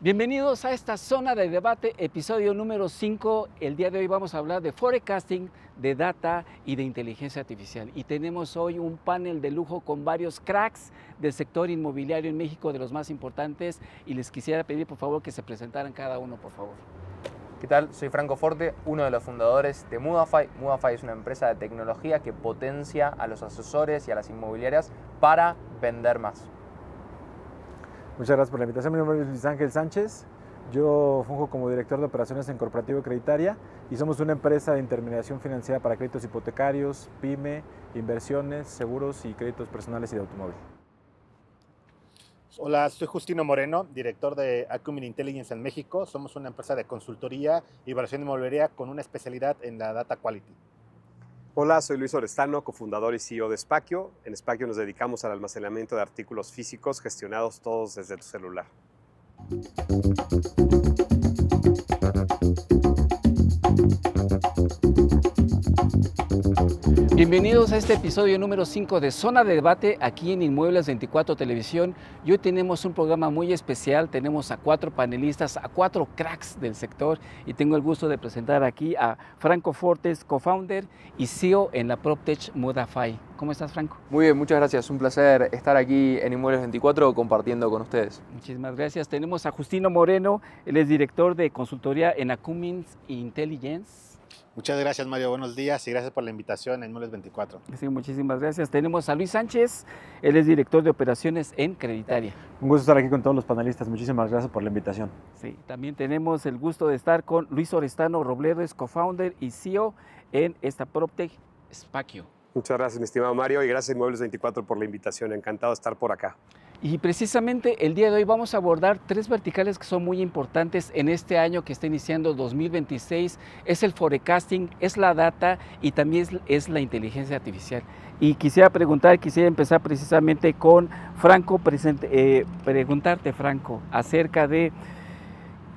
Bienvenidos a esta zona de debate, episodio número 5. El día de hoy vamos a hablar de forecasting, de data y de inteligencia artificial. Y tenemos hoy un panel de lujo con varios cracks del sector inmobiliario en México, de los más importantes. Y les quisiera pedir, por favor, que se presentaran cada uno, por favor. ¿Qué tal? Soy Franco Forte, uno de los fundadores de Mudafy. Mudafy es una empresa de tecnología que potencia a los asesores y a las inmobiliarias para vender más. Muchas gracias por la invitación. Mi nombre es Luis Ángel Sánchez. Yo funjo como director de operaciones en Corporativo Creditaria y somos una empresa de intermediación financiera para créditos hipotecarios, PYME, inversiones, seguros y créditos personales y de automóvil. Hola, soy Justino Moreno, director de Acumen Intelligence en México. Somos una empresa de consultoría y evaluación inmobiliaria con una especialidad en la Data Quality. Hola, soy Luis Orestano, cofundador y CEO de Spakio. En Spakio nos dedicamos al almacenamiento de artículos físicos gestionados todos desde tu celular. Bienvenidos a este episodio número 5 de Zona de Debate aquí en Inmuebles 24 Televisión. Y hoy tenemos un programa muy especial. Tenemos a 4 panelistas, a 4 cracks del sector. Y tengo el gusto de presentar aquí a Franco Fortes, co-founder y CEO en la PropTech Mudafy. ¿Cómo estás, Franco? Muy bien, muchas gracias. Un placer estar aquí en Inmuebles 24 compartiendo con ustedes. Muchísimas gracias. Tenemos a Justino Moreno, él es director de consultoría en Acumen Intelligence. Muchas gracias, Mario. Buenos días y gracias por la invitación en Inmuebles 24. Sí, muchísimas gracias. Tenemos a Luis Sánchez, él es director de operaciones en Creditaria. Un gusto estar aquí con todos los panelistas. Muchísimas gracias por la invitación. Sí, también tenemos el gusto de estar con Luis Orestano Robledo, co-founder y CEO en esta PropTech Spakio. Muchas gracias, mi estimado Mario, y gracias Inmuebles 24 por la invitación. Encantado de estar por acá. Y precisamente el día de hoy vamos a abordar 3 verticales que son muy importantes en este año que está iniciando 2026. Es el forecasting, es la data y también es la inteligencia artificial. Y quisiera empezar precisamente con Franco, preguntarte, Franco, acerca de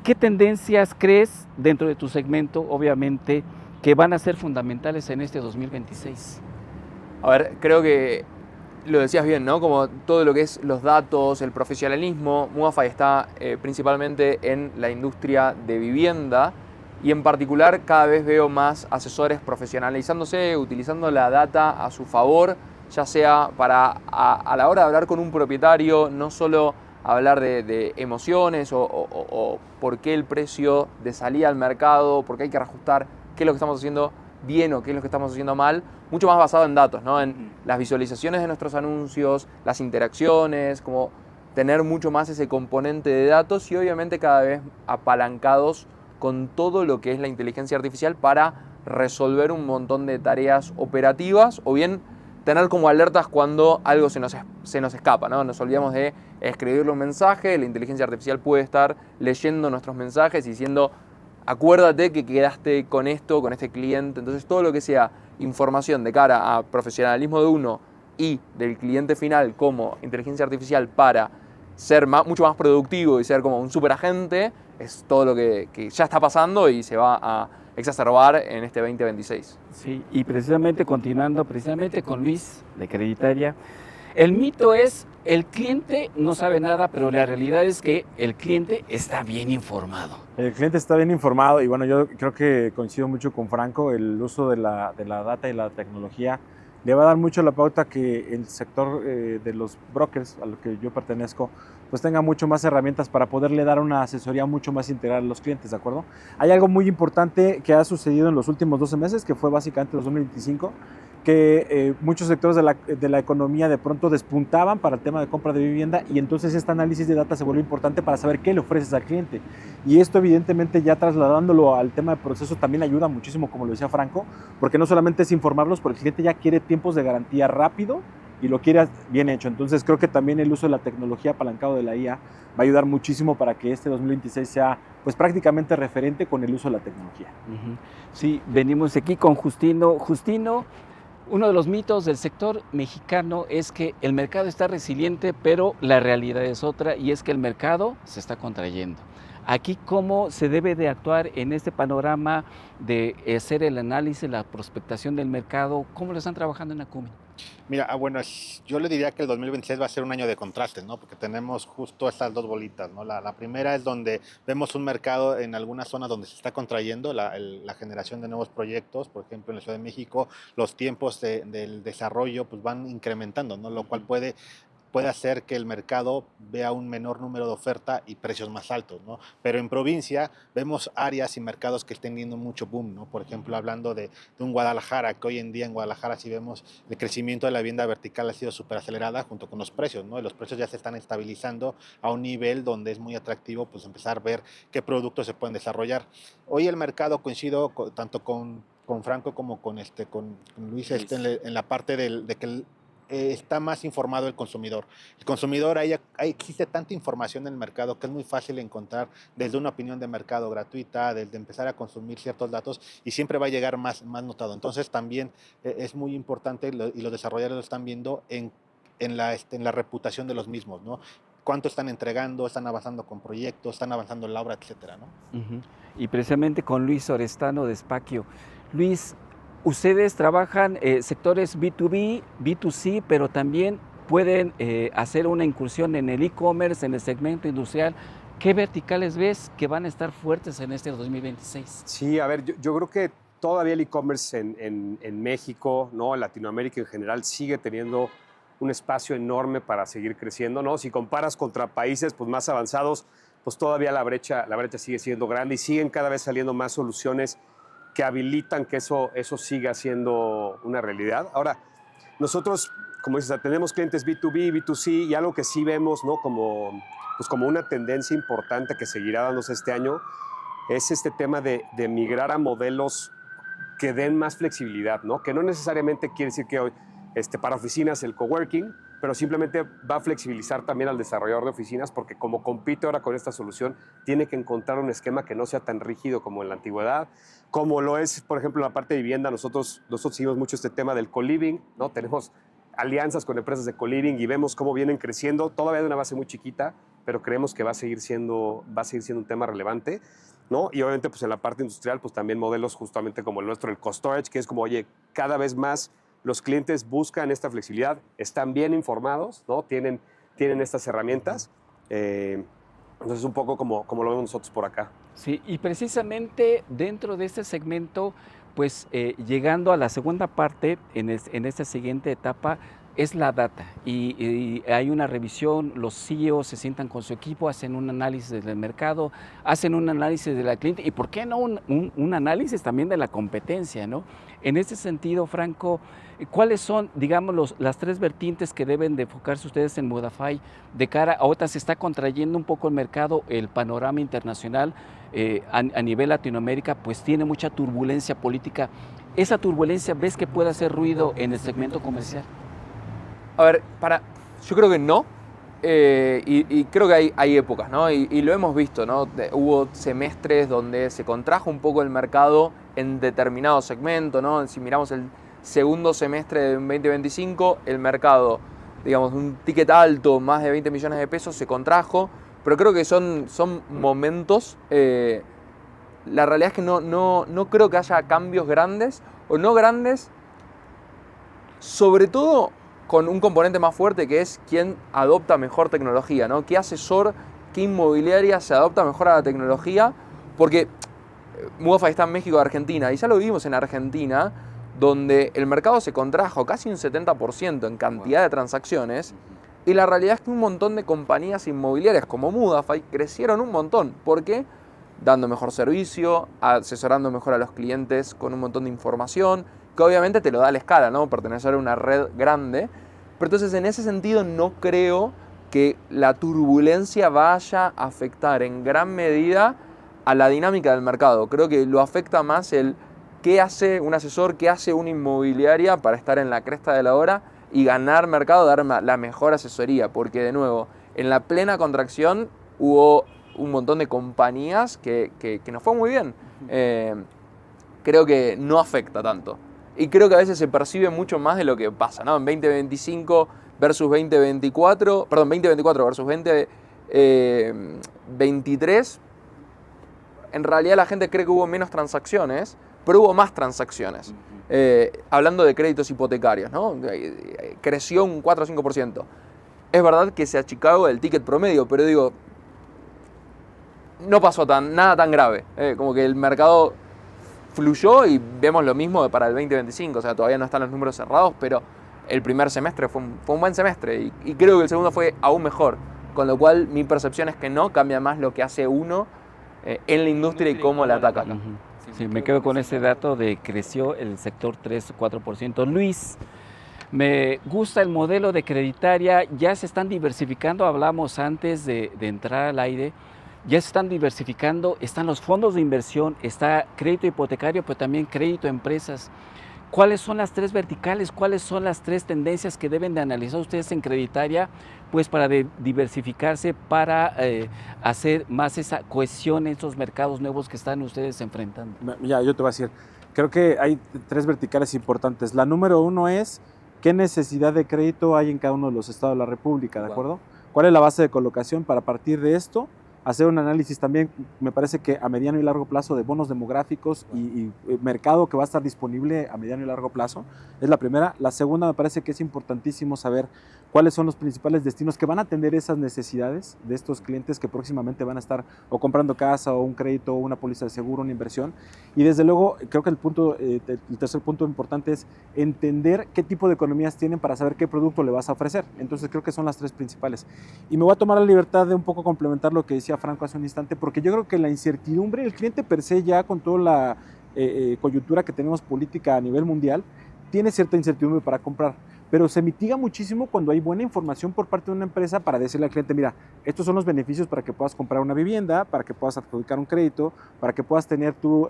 qué tendencias crees dentro de tu segmento, obviamente, que van a ser fundamentales en este 2026. A ver, creo que lo decías bien, ¿no? Como todo lo que es los datos, el profesionalismo. Mudafy está principalmente en la industria de vivienda y en particular cada vez veo más asesores profesionalizándose, utilizando la data a su favor, ya sea para a la hora de hablar con un propietario, no solo hablar de emociones o por qué el precio de salida al mercado, por qué hay que reajustar, qué es lo que estamos haciendo bien o qué es lo que estamos haciendo mal, mucho más basado en datos, ¿no? En las visualizaciones de nuestros anuncios, las interacciones, como tener mucho más ese componente de datos y obviamente cada vez apalancados con todo lo que es la inteligencia artificial para resolver un montón de tareas operativas o bien tener como alertas cuando algo se nos escapa, ¿no? Nos olvidamos de escribirle un mensaje, la inteligencia artificial puede estar leyendo nuestros mensajes y diciendo: acuérdate que quedaste con esto, con este cliente. Entonces todo lo que sea información de cara a profesionalismo de uno y del cliente final como inteligencia artificial para ser mucho más productivo y ser como un superagente, es todo lo que ya está pasando y se va a exacerbar en este 2026. Sí, y precisamente continuando con Luis de Creditaria, el mito es: el cliente no sabe nada, pero la realidad es que el cliente está bien informado. El cliente está bien informado y bueno, yo creo que coincido mucho con Franco. El uso de la data y la tecnología le va a dar mucho la pauta que el sector de los brokers, a lo que yo pertenezco, pues tenga mucho más herramientas para poderle dar una asesoría mucho más integral a los clientes, ¿de acuerdo? Hay algo muy importante que ha sucedido en los últimos 12 meses, que fue básicamente 2025, que muchos sectores de la economía de pronto despuntaban para el tema de compra de vivienda y entonces este análisis de data se vuelve importante para saber qué le ofreces al cliente. Y esto evidentemente ya trasladándolo al tema de proceso también ayuda muchísimo, como lo decía Franco, porque no solamente es informarlos, porque el cliente ya quiere tiempos de garantía rápido y lo quiere bien hecho. Entonces creo que también el uso de la tecnología apalancado de la IA va a ayudar muchísimo para que este 2026 sea pues prácticamente referente con el uso de la tecnología. Sí, venimos aquí con Justino. Justino, uno de los mitos del sector mexicano es que el mercado está resiliente, pero la realidad es otra, y es que el mercado se está contrayendo. Aquí, ¿cómo se debe de actuar en este panorama de hacer el análisis, la prospectación del mercado? ¿Cómo lo están trabajando en Acumen? Mira, bueno, yo le diría que el 2026 va a ser un año de contrastes, ¿no? Porque tenemos justo estas dos bolitas, ¿no? La primera es donde vemos un mercado en algunas zonas donde se está contrayendo la generación de nuevos proyectos. Por ejemplo, en la Ciudad de México, los tiempos del desarrollo pues van incrementando, ¿no? Lo cual puede hacer que el mercado vea un menor número de oferta y precios más altos, ¿no? Pero en provincia vemos áreas y mercados que estén teniendo mucho boom, ¿no? Por ejemplo, hablando de un Guadalajara, que hoy en día en Guadalajara sí vemos el crecimiento de la vivienda vertical ha sido súper acelerada junto con los precios, ¿no? Y los precios ya se están estabilizando a un nivel donde es muy atractivo pues empezar a ver qué productos se pueden desarrollar. Hoy el mercado coincido tanto con Franco como con Luis en la parte de que está más informado el consumidor. El consumidor, existe tanta información en el mercado que es muy fácil encontrar desde una opinión de mercado gratuita, desde empezar a consumir ciertos datos y siempre va a llegar más notado. Entonces también es muy importante y los desarrolladores lo están viendo en la reputación de los mismos, ¿no? Cuánto están entregando, están avanzando con proyectos, están avanzando en la obra, etcétera, ¿no? Y precisamente con Luis Orestano de Spakio. Luis, ustedes trabajan sectores B2B, B2C, pero también pueden hacer una incursión en el e-commerce, en el segmento industrial. ¿Qué verticales ves que van a estar fuertes en este 2026? Sí, a ver, yo creo que todavía el e-commerce en México, ¿no? En Latinoamérica en general, sigue teniendo un espacio enorme para seguir creciendo, ¿no? Si comparas contra países pues, más avanzados, pues todavía la brecha sigue siendo grande y siguen cada vez saliendo más soluciones que habilitan que eso siga siendo una realidad. Ahora, nosotros, como dices, tenemos clientes B2B, B2C y algo que sí vemos, ¿no? Como una tendencia importante que seguirá dándose este año es este tema de migrar a modelos que den más flexibilidad, ¿no? Que no necesariamente quiere decir que hoy para oficinas el coworking, pero simplemente va a flexibilizar también al desarrollador de oficinas porque como compite ahora con esta solución, tiene que encontrar un esquema que no sea tan rígido como en la antigüedad, como lo es, por ejemplo, en la parte de vivienda. Nosotros seguimos mucho este tema del co-living, ¿no? Tenemos alianzas con empresas de co-living y vemos cómo vienen creciendo, todavía de una base muy chiquita, pero creemos que va a seguir siendo un tema relevante, ¿no? Y obviamente pues en la parte industrial pues también modelos justamente como el nuestro, el co-storage, que es como, oye, cada vez más los clientes buscan esta flexibilidad, están bien informados, ¿no? Tienen estas herramientas, entonces un poco como lo vemos nosotros por acá. Sí, y precisamente dentro de este segmento, pues llegando a la segunda parte, en esta siguiente etapa, es la data. Y hay una revisión, los CEOs se sientan con su equipo, hacen un análisis del mercado, hacen un análisis de la cliente y, ¿por qué no un análisis también de la competencia, ¿no? En ese sentido, Franco, ¿cuáles son, digamos, las tres vertientes que deben de enfocarse ustedes en Mudafy de cara a ahorita se está contrayendo un poco el mercado, el panorama internacional a nivel Latinoamérica, pues tiene mucha turbulencia política? ¿Esa turbulencia ves que puede hacer ruido en el segmento comercial? A ver, yo creo que no, y creo que hay épocas, ¿no? Y lo hemos visto, ¿no? Hubo semestres donde se contrajo un poco el mercado en determinado segmento, ¿no? Si miramos el segundo semestre de 2025, el mercado, digamos, un ticket alto, más de 20 millones de pesos, se contrajo, pero creo que son momentos. La realidad es que no creo que haya cambios grandes, o no grandes, sobre todo con un componente más fuerte que es quién adopta mejor tecnología, ¿no? ¿Qué asesor, qué inmobiliaria se adopta mejor a la tecnología? Porque Mudafy está en México y Argentina, y ya lo vimos en Argentina, donde el mercado se contrajo casi un 70% en cantidad de transacciones, y la realidad es que un montón de compañías inmobiliarias como Mudafy crecieron un montón. ¿Por qué? Dando mejor servicio, asesorando mejor a los clientes con un montón de información, que obviamente te lo da la escala, ¿no? Pertenecer a una red grande. Pero entonces en ese sentido no creo que la turbulencia vaya a afectar en gran medida a la dinámica del mercado. Creo que lo afecta más el qué hace un asesor, qué hace una inmobiliaria para estar en la cresta de la ola y ganar mercado, dar la mejor asesoría. Porque de nuevo, en la plena contracción hubo un montón de compañías que nos fue muy bien. Creo que no afecta tanto. Y creo que a veces se percibe mucho más de lo que pasa, ¿no? En 2025 versus 2024, perdón, 2024 versus 2023, en realidad la gente cree que hubo menos transacciones, pero hubo más transacciones. Hablando de créditos hipotecarios, ¿no? Creció un 4 o 5%. Es verdad que se achicó el ticket promedio, pero digo, no pasó nada tan grave. Como que el mercado fluyó y vemos lo mismo para el 2025. O sea, todavía no están los números cerrados, pero el primer semestre fue un buen semestre y creo que el segundo fue aún mejor. Con lo cual, mi percepción es que no cambia más lo que hace uno en la industria y cómo la ataca. Sí, me quedo con ese dato de creció el sector 3 o 4%. Luis, me gusta el modelo de Creditaria, ya se están diversificando, hablamos antes de entrar al aire, ya se están diversificando, están los fondos de inversión, está crédito hipotecario, pero también crédito a empresas. ¿Cuáles son las 3 verticales? ¿Cuáles son las 3 tendencias que deben de analizar ustedes en Creditaria? Pues para diversificarse, para hacer más esa cohesión en estos mercados nuevos que están ustedes enfrentando. Ya, yo te voy a decir, creo que hay 3 verticales importantes. La número 1 es qué necesidad de crédito hay en cada uno de los estados de la República, ¿de acuerdo? ¿Cuál es la base de colocación para partir de esto? Hacer un análisis también, me parece que a mediano y largo plazo de bonos demográficos y mercado que va a estar disponible a mediano y largo plazo, es la primera. La segunda, me parece que es importantísimo saber cuáles son los principales destinos que van a atender esas necesidades de estos clientes que próximamente van a estar o comprando casa o un crédito o una póliza de seguro, una inversión. Y desde luego, creo que el tercer punto importante es entender qué tipo de economías tienen para saber qué producto le vas a ofrecer. Entonces creo que son las 3 principales. Y me voy a tomar la libertad de un poco complementar lo que decía Franco hace un instante, porque yo creo que la incertidumbre, el cliente per se ya con toda la coyuntura que tenemos política a nivel mundial, tiene cierta incertidumbre para comprar, pero se mitiga muchísimo cuando hay buena información por parte de una empresa para decirle al cliente, mira, estos son los beneficios para que puedas comprar una vivienda, para que puedas adjudicar un crédito, para que puedas tener tú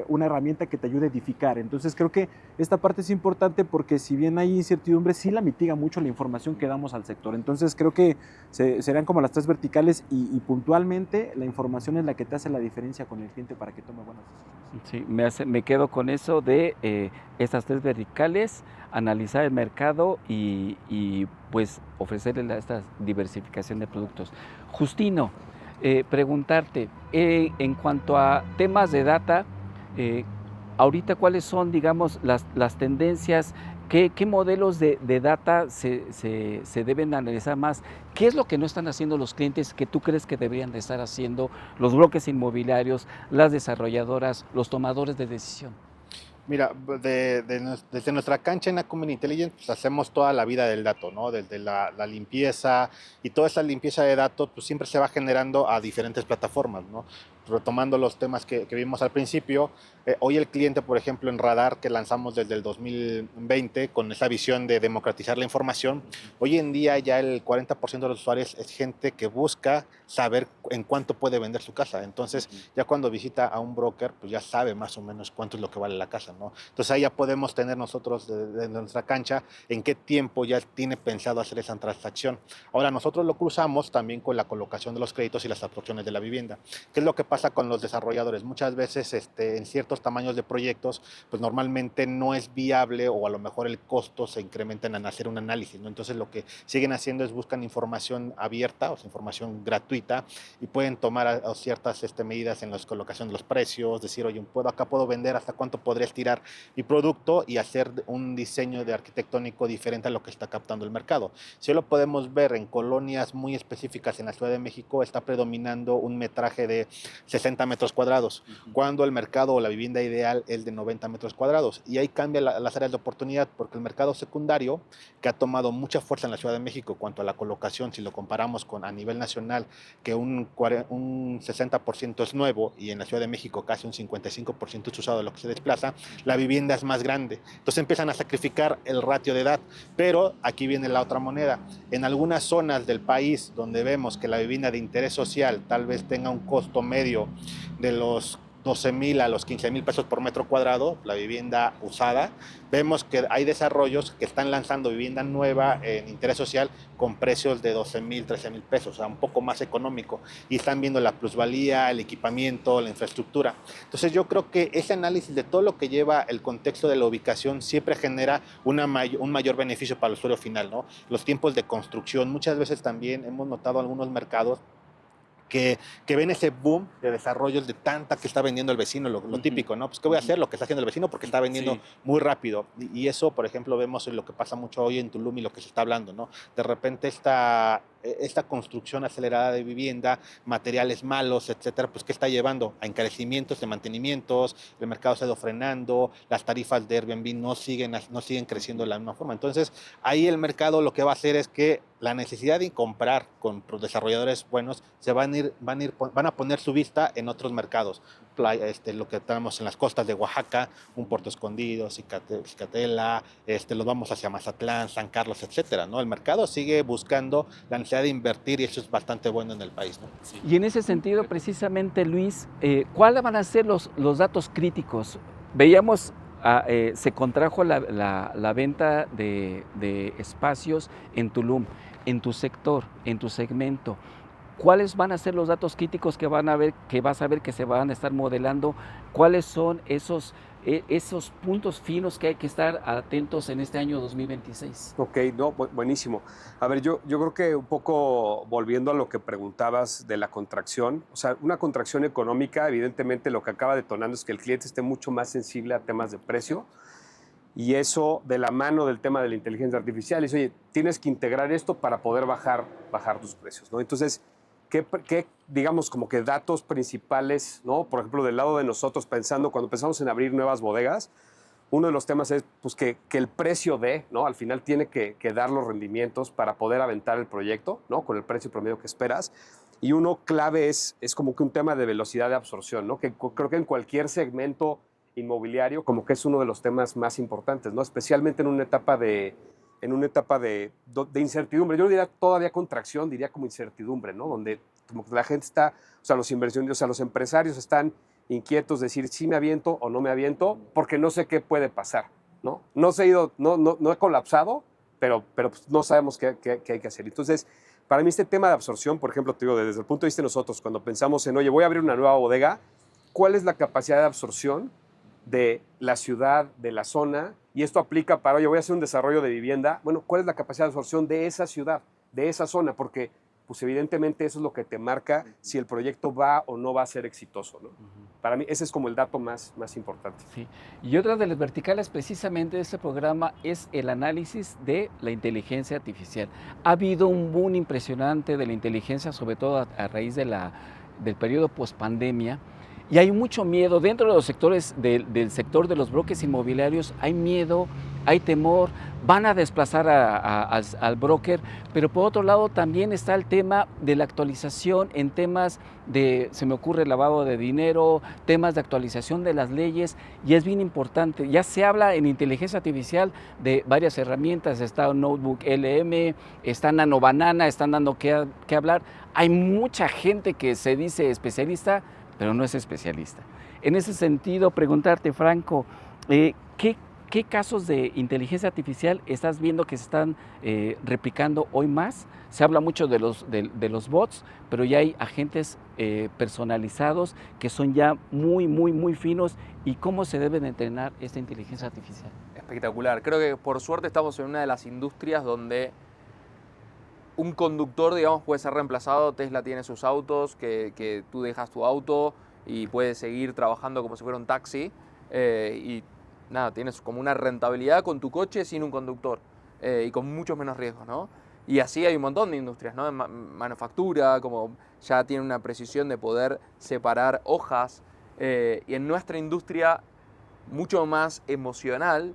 una herramienta que te ayude a edificar. Entonces creo que esta parte es importante porque si bien hay incertidumbre, sí la mitiga mucho la información que damos al sector. Entonces creo que serán como las 3 verticales y puntualmente la información es la que te hace la diferencia con el cliente para que tome buenas decisiones. Sí, me quedo con eso de estas 3 verticales, analizar el mercado y pues ofrecerle esta diversificación de productos. Justino, preguntarte, en cuanto a temas de data, ahorita cuáles son, digamos, las tendencias, qué modelos de data se deben analizar más, qué es lo que no están haciendo los clientes que tú crees que deberían de estar haciendo los brokers inmobiliarios, las desarrolladoras, los tomadores de decisión. Mira, desde nuestra cancha en Acumen Intelligence pues hacemos toda la vida del dato, ¿no? Desde la limpieza y toda esa limpieza de datos pues siempre se va generando a diferentes plataformas, ¿no? Retomando los temas que vimos al principio, hoy el cliente, por ejemplo, en Radar, que lanzamos desde el 2020 con esa visión de democratizar la información, hoy en día ya el 40% de los usuarios es gente que busca saber en cuánto puede vender su casa. Entonces, ya cuando visita a un broker, pues ya sabe más o menos cuánto es lo que vale la casa, ¿no? Entonces ahí ya podemos tener nosotros de nuestra cancha en qué tiempo ya tiene pensado hacer esa transacción. Ahora, nosotros lo cruzamos también con la colocación de los créditos y las absorciones de la vivienda. ¿Qué es lo que pasa con los desarrolladores? Muchas veces en ciertos tamaños de proyectos, pues normalmente no es viable o a lo mejor el costo se incrementa en hacer un análisis, ¿no? Entonces lo que siguen haciendo es buscan información abierta, o sea, información gratuita, y pueden tomar ciertas medidas en la colocación de los precios, decir, oye, acá puedo vender hasta cuánto podría estirar mi producto y hacer un diseño de arquitectónico diferente a lo que está captando el mercado. Si lo podemos ver en colonias muy específicas en la Ciudad de México, está predominando un metraje de 60 metros cuadrados, cuando el mercado o la vivienda ideal es de 90 metros cuadrados. Y ahí cambia las áreas de oportunidad, porque el mercado secundario, que ha tomado mucha fuerza en la Ciudad de México en cuanto a la colocación, si lo comparamos con a nivel nacional, que un 60% es nuevo y en la Ciudad de México casi un 55% es usado de lo que se desplaza, la vivienda es más grande. Entonces empiezan a sacrificar el ratio de edad. Pero aquí viene la otra moneda. En algunas zonas del país donde vemos que la vivienda de interés social tal vez tenga un costo medio de los 12,000 a los 15,000 pesos por metro cuadrado, la vivienda usada, vemos que hay desarrollos que están lanzando vivienda nueva en interés social con precios de 12,000, 13,000 pesos, o sea, un poco más económico, y están viendo la plusvalía, el equipamiento, la infraestructura. Entonces yo creo que ese análisis de todo lo que lleva el contexto de la ubicación siempre genera un mayor beneficio para el usuario final, ¿no? Los tiempos de construcción, muchas veces también hemos notado algunos mercados que ven ese boom de desarrollos de tanta que está vendiendo el vecino, lo típico, ¿no? Pues ¿qué voy a hacer? Lo que está haciendo el vecino porque está vendiendo muy rápido. Y eso, por ejemplo, vemos en lo que pasa mucho hoy en Tulum y lo que se está hablando, ¿no? De repente esta construcción acelerada de vivienda, materiales malos, etcétera, pues ¿qué está llevando? A encarecimientos de mantenimientos, el mercado se ha ido frenando, las tarifas de Airbnb no siguen creciendo de la misma forma. Entonces, ahí el mercado lo que va a hacer es que la necesidad de comprar con desarrolladores buenos van a poner su vista en otros mercados. Lo que tenemos en las costas de Oaxaca, un Puerto Escondido, Cicatela, los vamos hacia Mazatlán, San Carlos, etcétera, ¿no? El mercado sigue buscando la necesidad de invertir y eso es bastante bueno en el país, ¿no? Sí. Y en ese sentido, precisamente, Luis, ¿cuáles van a ser los datos críticos? Veíamos, se contrajo la venta de espacios en Tulum, en tu sector, en tu segmento. ¿Cuáles van a ser los datos críticos que vas a ver que se van a estar modelando? ¿Cuáles son esos puntos finos que hay que estar atentos en este año 2026? Ok, no, buenísimo. A ver, yo creo que un poco volviendo a lo que preguntabas de la contracción, o sea, una contracción económica, evidentemente lo que acaba detonando es que el cliente esté mucho más sensible a temas de precio. Y eso de la mano del tema de la inteligencia artificial. Es, oye, tienes que integrar esto para poder bajar tus precios, ¿no? Entonces, ¿qué digamos, como que datos principales, ¿no? Por ejemplo, del lado de nosotros, cuando pensamos en abrir nuevas bodegas, uno de los temas es pues, que el precio ¿no? Al final tiene que dar los rendimientos para poder aventar el proyecto, ¿no? Con el precio promedio que esperas. Y uno clave es como que un tema de velocidad de absorción, ¿no? Que creo que en cualquier segmento inmobiliario como que es uno de los temas más importantes, ¿no? Especialmente en una etapa de incertidumbre. Yo no diría todavía contracción, diría como incertidumbre, ¿no? Donde como que la gente está, o sea, los inversionistas, o sea, los empresarios están inquietos de decir si me aviento o no me aviento, porque no sé qué puede pasar, ¿no? No he colapsado, pero pues no sabemos qué hay que hacer. Entonces, para mí este tema de absorción, por ejemplo, te digo, desde el punto de vista de nosotros, cuando pensamos en, oye, voy a abrir una nueva bodega, ¿cuál es la capacidad de absorción de la ciudad, de la zona? Y esto aplica para, oye, voy a hacer un desarrollo de vivienda. Bueno, ¿cuál es la capacidad de absorción de esa ciudad, de esa zona? Porque, pues evidentemente eso es lo que te marca si el proyecto va o no va a ser exitoso, ¿no? Para mí ese es como el dato más importante. Sí. Y otra de las verticales precisamente de este programa es el análisis de la inteligencia artificial. Ha habido un boom impresionante de la inteligencia, sobre todo a raíz del periodo post-pandemia. Y hay mucho miedo dentro de los sectores del sector de los brokers inmobiliarios, hay miedo, hay temor, van a desplazar al broker, pero por otro lado también está el tema de la actualización en temas se me ocurre lavado de dinero, temas de actualización de las leyes, y es bien importante. Ya se habla en inteligencia artificial de varias herramientas, está Notebook LM, está Nano Banana, están dando que hablar. Hay mucha gente que se dice especialista, pero no es especialista. En ese sentido, preguntarte, Franco, ¿qué casos de inteligencia artificial estás viendo que se están replicando hoy más? Se habla mucho de los bots, pero ya hay agentes personalizados que son ya muy finos. ¿Y cómo se debe de entrenar esta inteligencia artificial? Espectacular. Creo que por suerte estamos en una de las industrias donde un conductor, digamos, puede ser reemplazado. Tesla tiene sus autos, que tú dejas tu auto y puedes seguir trabajando como si fuera un taxi. Y nada, tienes como una rentabilidad con tu coche sin un conductor y con muchos menos riesgos, ¿no? Y así hay un montón de industrias, ¿no? En manufactura, como ya tiene una precisión de poder separar hojas. Y en nuestra industria, mucho más emocional,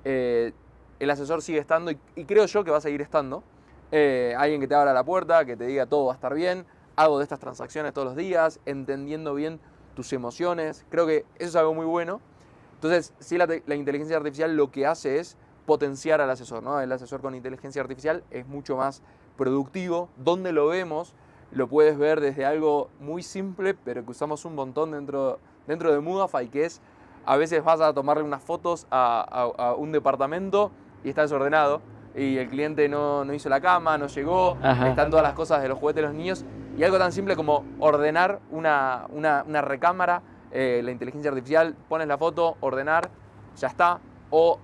el asesor sigue estando y creo yo que va a seguir estando. Alguien que te abra la puerta, que te diga todo va a estar bien, hago de estas transacciones todos los días, entendiendo bien tus emociones. Creo que eso es algo muy bueno. Entonces, sí, la inteligencia artificial lo que hace es potenciar al asesor, ¿no? El asesor con inteligencia artificial es mucho más productivo. ¿Dónde lo vemos? Lo puedes ver desde algo muy simple, pero que usamos un montón dentro de Mudafy, que es, a veces vas a tomarle unas fotos a un departamento y está desordenado. Y el cliente no hizo la cama, no llegó, están todas las cosas de los juguetes de los niños. Y algo tan simple como ordenar una recámara, la inteligencia artificial, pones la foto, ordenar, ya está. O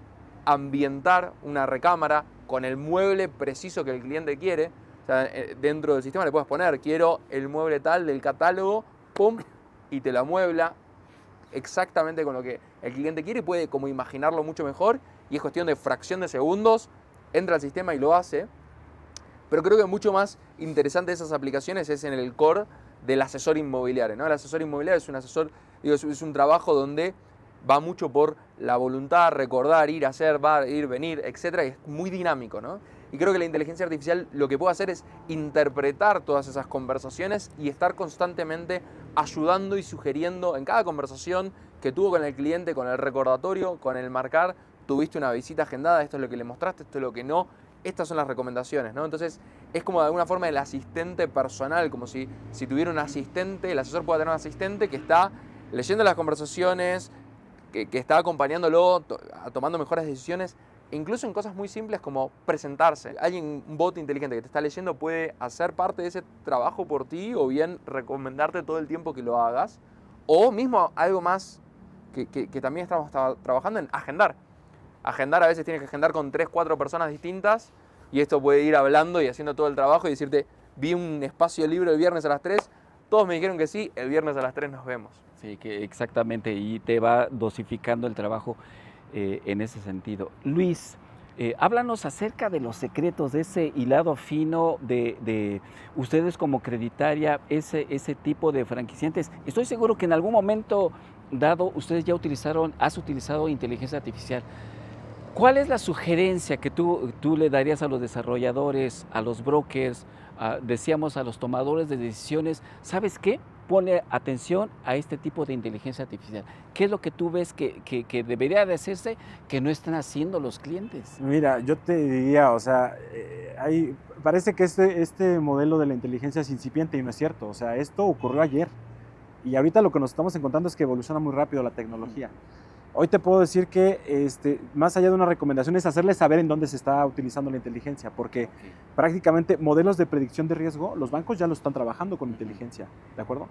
ambientar una recámara con el mueble preciso que el cliente quiere. O sea, dentro del sistema le puedes poner, quiero el mueble tal del catálogo, pum, y te lo amuebla exactamente con lo que el cliente quiere y puede como imaginarlo mucho mejor y es cuestión de fracción de segundos, entra al sistema y lo hace. Pero creo que mucho más interesante de esas aplicaciones es en el core del asesor inmobiliario, ¿no? El asesor inmobiliario es un asesor, digo, es un trabajo donde va mucho por la voluntad, recordar, ir, hacer, ir, venir, etcétera, y es muy dinámico, ¿no? Y creo que la inteligencia artificial lo que puede hacer es interpretar todas esas conversaciones y estar constantemente ayudando y sugiriendo en cada conversación que tuvo con el cliente, con el recordatorio, con el marcar, tuviste una visita agendada, esto es lo que le mostraste, esto es lo que no, estas son las recomendaciones, ¿no? Entonces es como de alguna forma el asistente personal, como si tuviera un asistente, el asesor pueda tener un asistente que está leyendo las conversaciones, que está acompañándolo, tomando mejores decisiones, incluso en cosas muy simples como presentarse. Alguien, un bot inteligente que te está leyendo puede hacer parte de ese trabajo por ti o bien recomendarte todo el tiempo que lo hagas. O mismo algo más que también estamos trabajando en agendar. Agendar, a veces tienes que agendar con 3, 4 personas distintas y esto puede ir hablando y haciendo todo el trabajo y decirte, vi un espacio libre el viernes a las 3, todos me dijeron que sí, el viernes a las 3 nos vemos. Sí, que exactamente, y te va dosificando el trabajo en ese sentido. Luis, háblanos acerca de los secretos, de ese hilado fino de ustedes como Creditaria, ese tipo de franquiciantes. Estoy seguro que en algún momento dado ustedes ya has utilizado inteligencia artificial. ¿Cuál es la sugerencia que tú le darías a los desarrolladores, a los brokers, decíamos a los tomadores de decisiones? ¿Sabes qué? Pone atención a este tipo de inteligencia artificial. ¿Qué es lo que tú ves que debería de hacerse que no están haciendo los clientes? Mira, yo te diría, o sea, parece que este modelo de la inteligencia es incipiente y no es cierto. O sea, esto ocurrió ayer y ahorita lo que nos estamos encontrando es que evoluciona muy rápido la tecnología. Hoy te puedo decir que más allá de una recomendación es hacerle saber en dónde se está utilizando la inteligencia, porque prácticamente modelos de predicción de riesgo, los bancos ya lo están trabajando con inteligencia, ¿de acuerdo?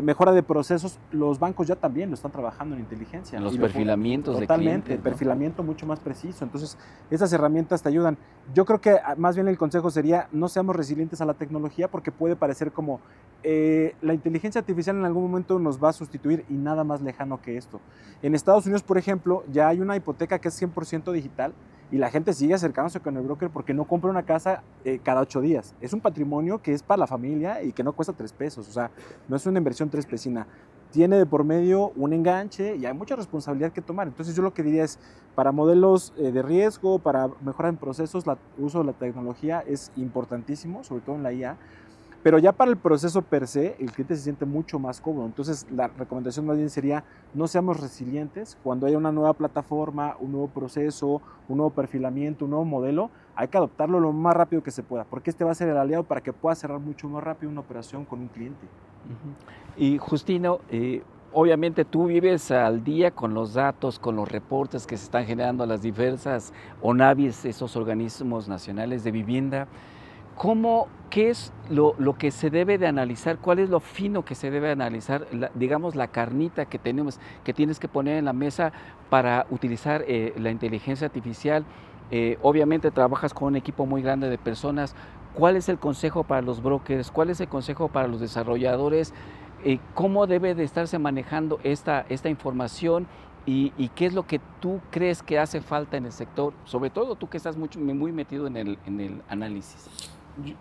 Mejora de procesos, los bancos ya también lo están trabajando en inteligencia. En los perfilamientos de clientes. Totalmente, ¿no? Perfilamiento mucho más preciso. Entonces, esas herramientas te ayudan. Yo creo que más bien el consejo sería, no seamos resilientes a la tecnología porque puede parecer como la inteligencia artificial en algún momento nos va a sustituir y nada más lejano que esto. En Estados Unidos, por ejemplo, ya hay una hipoteca que es 100% digital y la gente sigue acercándose con el broker porque no compra una casa cada 8 días. Es un patrimonio que es para la familia y que no cuesta 3 pesos. O sea, no es una inversión 3 pesina. Tiene de por medio un enganche y hay mucha responsabilidad que tomar. Entonces yo lo que diría es, para modelos de riesgo, para mejorar en procesos, el uso de la tecnología es importantísimo, sobre todo en la IA. Pero ya para el proceso per se, el cliente se siente mucho más cómodo. Entonces, la recomendación más bien sería, no seamos resilientes. Cuando haya una nueva plataforma, un nuevo proceso, un nuevo perfilamiento, un nuevo modelo, hay que adoptarlo lo más rápido que se pueda, porque este va a ser el aliado para que pueda cerrar mucho más rápido una operación con un cliente. Y Justino, obviamente tú vives al día con los datos, con los reportes que se están generando a las diversas ONAVIs, esos organismos nacionales de vivienda. ¿Qué es lo que se debe de analizar? ¿Cuál es lo fino que se debe analizar? Digamos, la carnita que tienes que poner en la mesa para utilizar la inteligencia artificial. Obviamente trabajas con un equipo muy grande de personas. ¿Cuál es el consejo para los brokers? ¿Cuál es el consejo para los desarrolladores? ¿Cómo debe de estarse manejando esta información? ¿Y qué es lo que tú crees que hace falta en el sector? Sobre todo tú que estás muy metido en el análisis.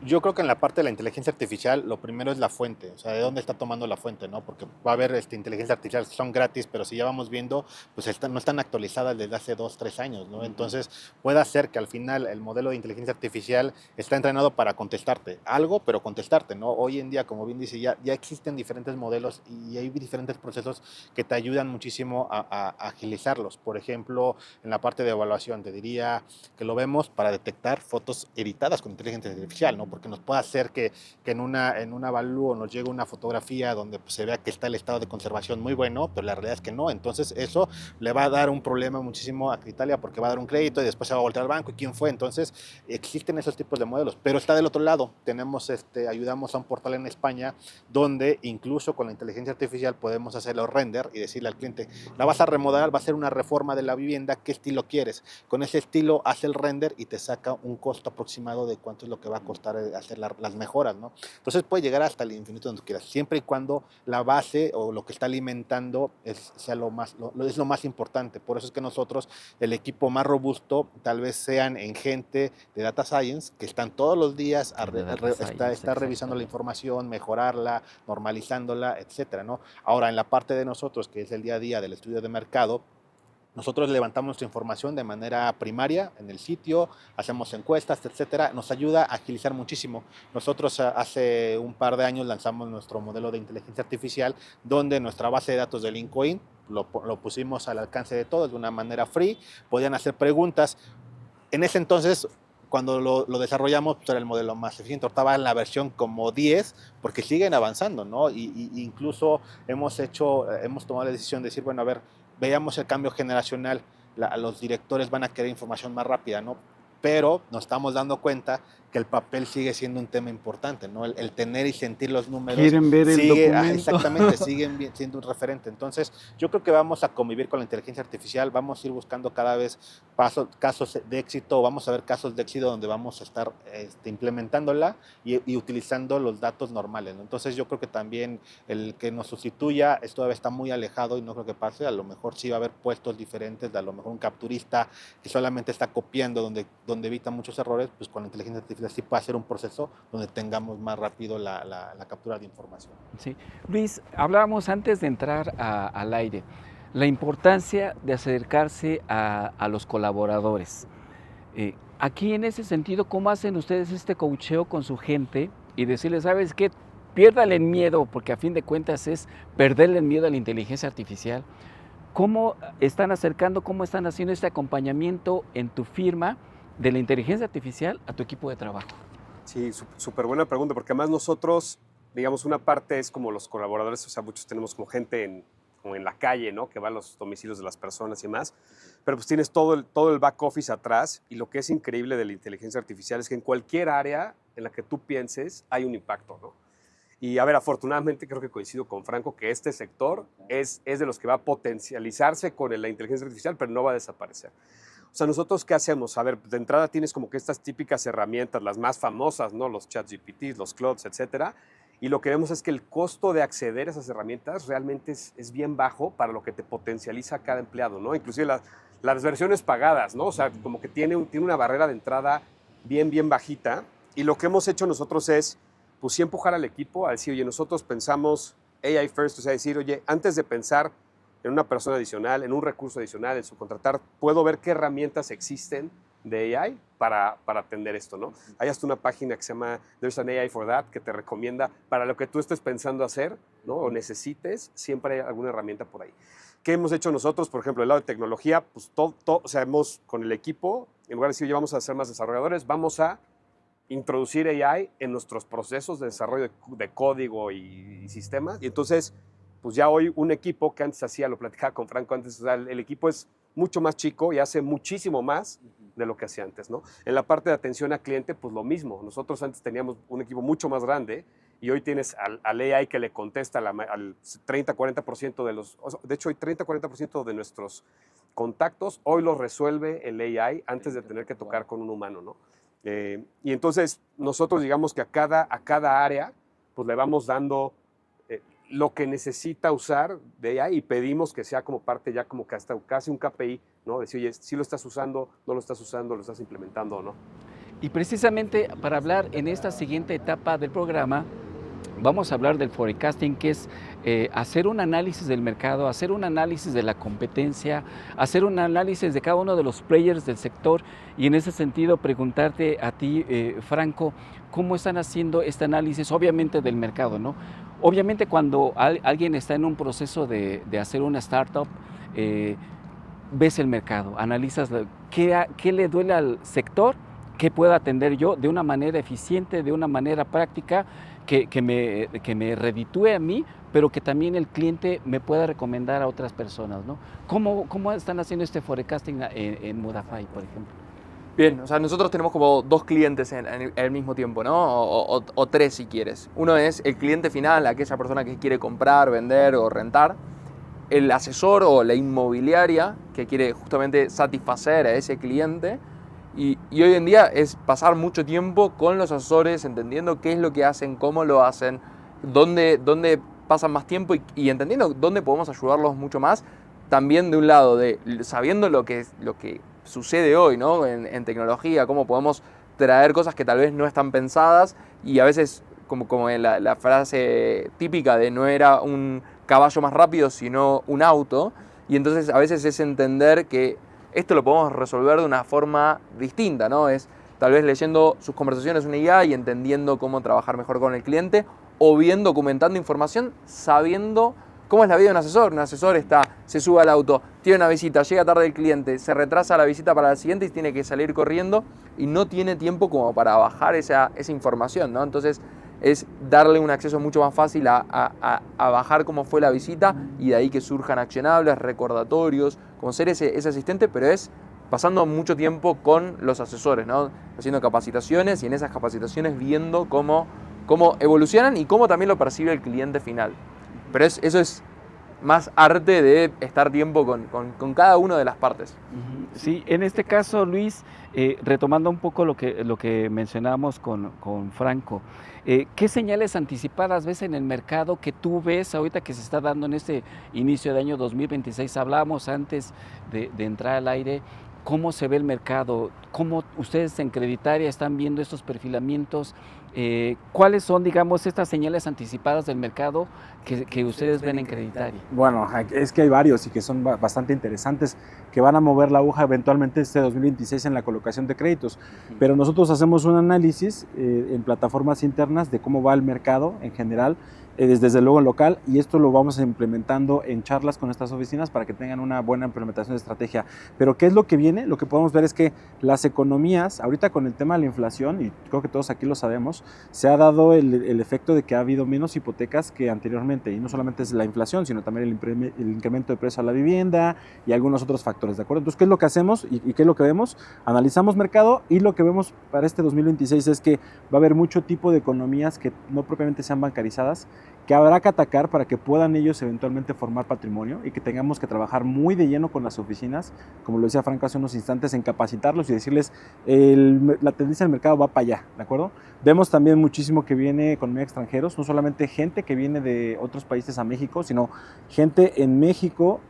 Yo creo que en la parte de la inteligencia artificial lo primero es la fuente, o sea, de dónde está tomando la fuente, ¿no? Porque va a haber inteligencia artificial que son gratis, pero si ya vamos viendo, pues no están actualizadas desde hace 2, 3 años, ¿no? Entonces puede ser que al final el modelo de inteligencia artificial está entrenado para contestarte algo, pero contestarte, ¿no? Hoy en día, como bien dice, ya existen diferentes modelos y hay diferentes procesos que te ayudan muchísimo a agilizarlos. Por ejemplo, en la parte de evaluación, te diría que lo vemos para detectar fotos editadas con inteligencia artificial, ¿no? Porque nos puede hacer que en un avalúo nos llegue una fotografía donde pues, se vea que está el estado de conservación muy bueno, pero la realidad es que no. Entonces eso le va a dar un problema muchísimo a Creditalia porque va a dar un crédito y después se va a voltear al banco y quién fue. Entonces existen esos tipos de modelos, pero está del otro lado. Ayudamos a un portal en España donde incluso con la inteligencia artificial podemos hacer los render y decirle al cliente, la vas a remodelar, va a ser una reforma de la vivienda, ¿qué estilo quieres? Con ese estilo hace el render y te saca un costo aproximado de cuánto es lo que va a costar ajustar, hacer las mejoras, ¿no? Entonces puede llegar hasta el infinito donde quieras, siempre y cuando la base o lo que está alimentando sea es lo más importante. Por eso es que nosotros, el equipo más robusto, tal vez sean en gente de Data Science, que están todos los días está revisando la información, mejorarla, normalizándola, etcétera, ¿no? Ahora, en la parte de nosotros, que es el día a día del estudio de mercado, nosotros levantamos nuestra información de manera primaria en el sitio, hacemos encuestas, etcétera. Nos ayuda a agilizar muchísimo. Nosotros hace un par de años lanzamos nuestro modelo de inteligencia artificial, donde nuestra base de datos de LinkedIn lo pusimos al alcance de todos de una manera free. Podían hacer preguntas. En ese entonces, cuando lo desarrollamos, pues era el modelo más eficiente. Estaba en la versión como 10, porque siguen avanzando, ¿no? Y incluso hemos tomado la decisión de decir, bueno, a ver, veamos el cambio generacional, los directores van a querer información más rápida, ¿no? Pero nos estamos dando cuenta que el papel sigue siendo un tema importante, ¿no? El tener y sentir los números. Quieren ver el documento. Exactamente, siguen siendo un referente. Entonces, yo creo que vamos a convivir con la inteligencia artificial, vamos a ir buscando cada vez casos de éxito, vamos a ver casos de éxito donde vamos a estar implementándola y utilizando los datos normales, ¿no? Entonces, yo creo que también el que nos sustituya, esto todavía está muy alejado y no creo que pase. A lo mejor sí va a haber puestos diferentes, a lo mejor un capturista que solamente está copiando donde evita muchos errores, pues con la inteligencia artificial sí puede hacer un proceso donde tengamos más rápido la captura de información. Sí. Luis, hablábamos antes de entrar al aire, la importancia de acercarse a los colaboradores. Aquí en ese sentido, ¿cómo hacen ustedes este coacheo con su gente y decirles, ¿sabes qué? Piérdale el miedo, porque a fin de cuentas es perderle el miedo a la inteligencia artificial. ¿Cómo están acercando, cómo están haciendo este acompañamiento en tu firma de la inteligencia artificial a tu equipo de trabajo? Sí, súper buena pregunta, porque además nosotros, digamos, una parte es como los colaboradores, o sea, muchos tenemos como gente como en la calle, ¿no? Que va a los domicilios de las personas y más, pero pues tienes todo el back office atrás, y lo que es increíble de la inteligencia artificial es que en cualquier área en la que tú pienses hay un impacto, ¿no? Y a ver, afortunadamente creo que coincido con Franco que este sector es de los que va a potencializarse con la inteligencia artificial, pero no va a desaparecer. O sea, ¿nosotros qué hacemos? A ver, de entrada tienes como que estas típicas herramientas, las más famosas, ¿no? Los ChatGPT, los Claudes, etcétera. Y lo que vemos es que el costo de acceder a esas herramientas realmente es bien bajo para lo que te potencializa cada empleado, ¿no? Inclusive las versiones pagadas, ¿no? O sea, como que tiene una barrera de entrada bien bajita. Y lo que hemos hecho nosotros es, pues sí empujar al equipo a decir, oye, nosotros pensamos AI first, o sea, decir, oye, antes de pensar en una persona adicional, en un recurso adicional, en subcontratar, puedo ver qué herramientas existen de AI para atender esto, ¿no? Hay hasta una página que se llama There's an AI for That, que te recomienda para lo que tú estés pensando hacer, ¿no? O necesites, siempre hay alguna herramienta por ahí. ¿Qué hemos hecho nosotros? Por ejemplo, el lado de tecnología, pues o sea, hemos con el equipo, en lugar de decir, oye, vamos a ser más desarrolladores, vamos a introducir AI en nuestros procesos de desarrollo de código y sistemas. Y entonces, pues ya hoy un equipo que antes hacía, lo platicaba con Franco antes, o sea, el equipo es mucho más chico y hace muchísimo más de lo que hacía antes, ¿no? En la parte de atención al cliente, pues lo mismo. Nosotros antes teníamos un equipo mucho más grande y hoy tienes al AI que le contesta al 30-40% de los... De hecho, hoy 30-40% de nuestros contactos hoy los resuelve el AI antes de tener que tocar con un humano, ¿no? Y entonces nosotros digamos que a cada área pues le vamos dando lo que necesita usar de AI y pedimos que sea como parte ya como que hasta casi un KPI, ¿no? Decir, oye, si lo estás usando, no lo estás usando, lo estás implementando o no. Y precisamente para hablar en esta siguiente etapa del programa, vamos a hablar del forecasting, que es hacer un análisis del mercado, hacer un análisis de la competencia, hacer un análisis de cada uno de los players del sector y en ese sentido preguntarte a ti, Franco, ¿cómo están haciendo este análisis, obviamente del mercado, ¿no? Obviamente cuando alguien está en un proceso de hacer una startup, ves el mercado, analizas qué le duele al sector, qué puedo atender yo de una manera eficiente, de una manera práctica, que me reditúe a mí, pero que también el cliente me pueda recomendar a otras personas, ¿no? ¿Cómo están haciendo este forecasting en Mudafy, por ejemplo? Bien, o sea, nosotros tenemos como dos clientes al mismo tiempo, ¿no? O tres si quieres. Uno es el cliente final, aquella persona que quiere comprar, vender o rentar. El asesor o la inmobiliaria que quiere justamente satisfacer a ese cliente. Y hoy en día es pasar mucho tiempo con los asesores, entendiendo qué es lo que hacen, cómo lo hacen, dónde pasan más tiempo y entendiendo dónde podemos ayudarlos mucho más. También de un lado, sabiendo lo que sucede hoy, ¿no? En tecnología, cómo podemos traer cosas que tal vez no están pensadas y a veces, como en la frase típica de no era un caballo más rápido, sino un auto. Y entonces a veces es entender que esto lo podemos resolver de una forma distinta, ¿no? Es tal vez leyendo sus conversaciones una IA y entendiendo cómo trabajar mejor con el cliente, o bien documentando información, sabiendo cómo es la vida de un asesor. Un asesor se sube al auto, tiene una visita, llega tarde el cliente, se retrasa la visita para la siguiente y tiene que salir corriendo y no tiene tiempo como para bajar esa información, ¿no? Entonces es darle un acceso mucho más fácil a bajar cómo fue la visita y de ahí que surjan accionables, recordatorios, como ser ese asistente, pero es pasando mucho tiempo con los asesores, ¿no? Haciendo capacitaciones y en esas capacitaciones viendo cómo evolucionan y cómo también lo percibe el cliente final. Pero eso es más arte de estar tiempo con cada una de las partes. Sí, en este caso, Luis, retomando un poco lo que mencionábamos con Franco, ¿qué señales anticipadas ves en el mercado que tú ves ahorita que se está dando en este inicio de año 2026? Hablábamos antes de entrar al aire. ¿Cómo se ve el mercado? ¿Cómo ustedes en Creditaria están viendo estos perfilamientos? ¿Cuáles son, digamos, estas señales anticipadas del mercado que ustedes ven en Creditaria? Bueno, es que hay varios y que son bastante interesantes, que van a mover la aguja eventualmente este 2026 en la colocación de créditos. Pero nosotros hacemos un análisis en plataformas internas de cómo va el mercado en general, desde luego en local, y esto lo vamos implementando en charlas con nuestras oficinas para que tengan una buena implementación de estrategia. Pero ¿qué es lo que viene? Lo que podemos ver es que las economías, ahorita con el tema de la inflación, y creo que todos aquí lo sabemos, se ha dado el efecto de que ha habido menos hipotecas que anteriormente, y no solamente es la inflación, sino también el incremento de precio a la vivienda y algunos otros factores, ¿de acuerdo? Entonces, ¿qué es lo que hacemos y qué es lo que vemos? Analizamos mercado y lo que vemos para este 2026 es que va a haber mucho tipo de economías que no propiamente sean bancarizadas, que habrá que atacar para que puedan ellos eventualmente formar patrimonio y que tengamos que trabajar muy de lleno con las oficinas, como lo decía Franco hace unos instantes, en capacitarlos y decirles la tendencia del mercado va para allá, ¿de acuerdo? Vemos también muchísimo que viene economía de extranjeros, no solamente gente que viene de otros países a México, sino gente en México,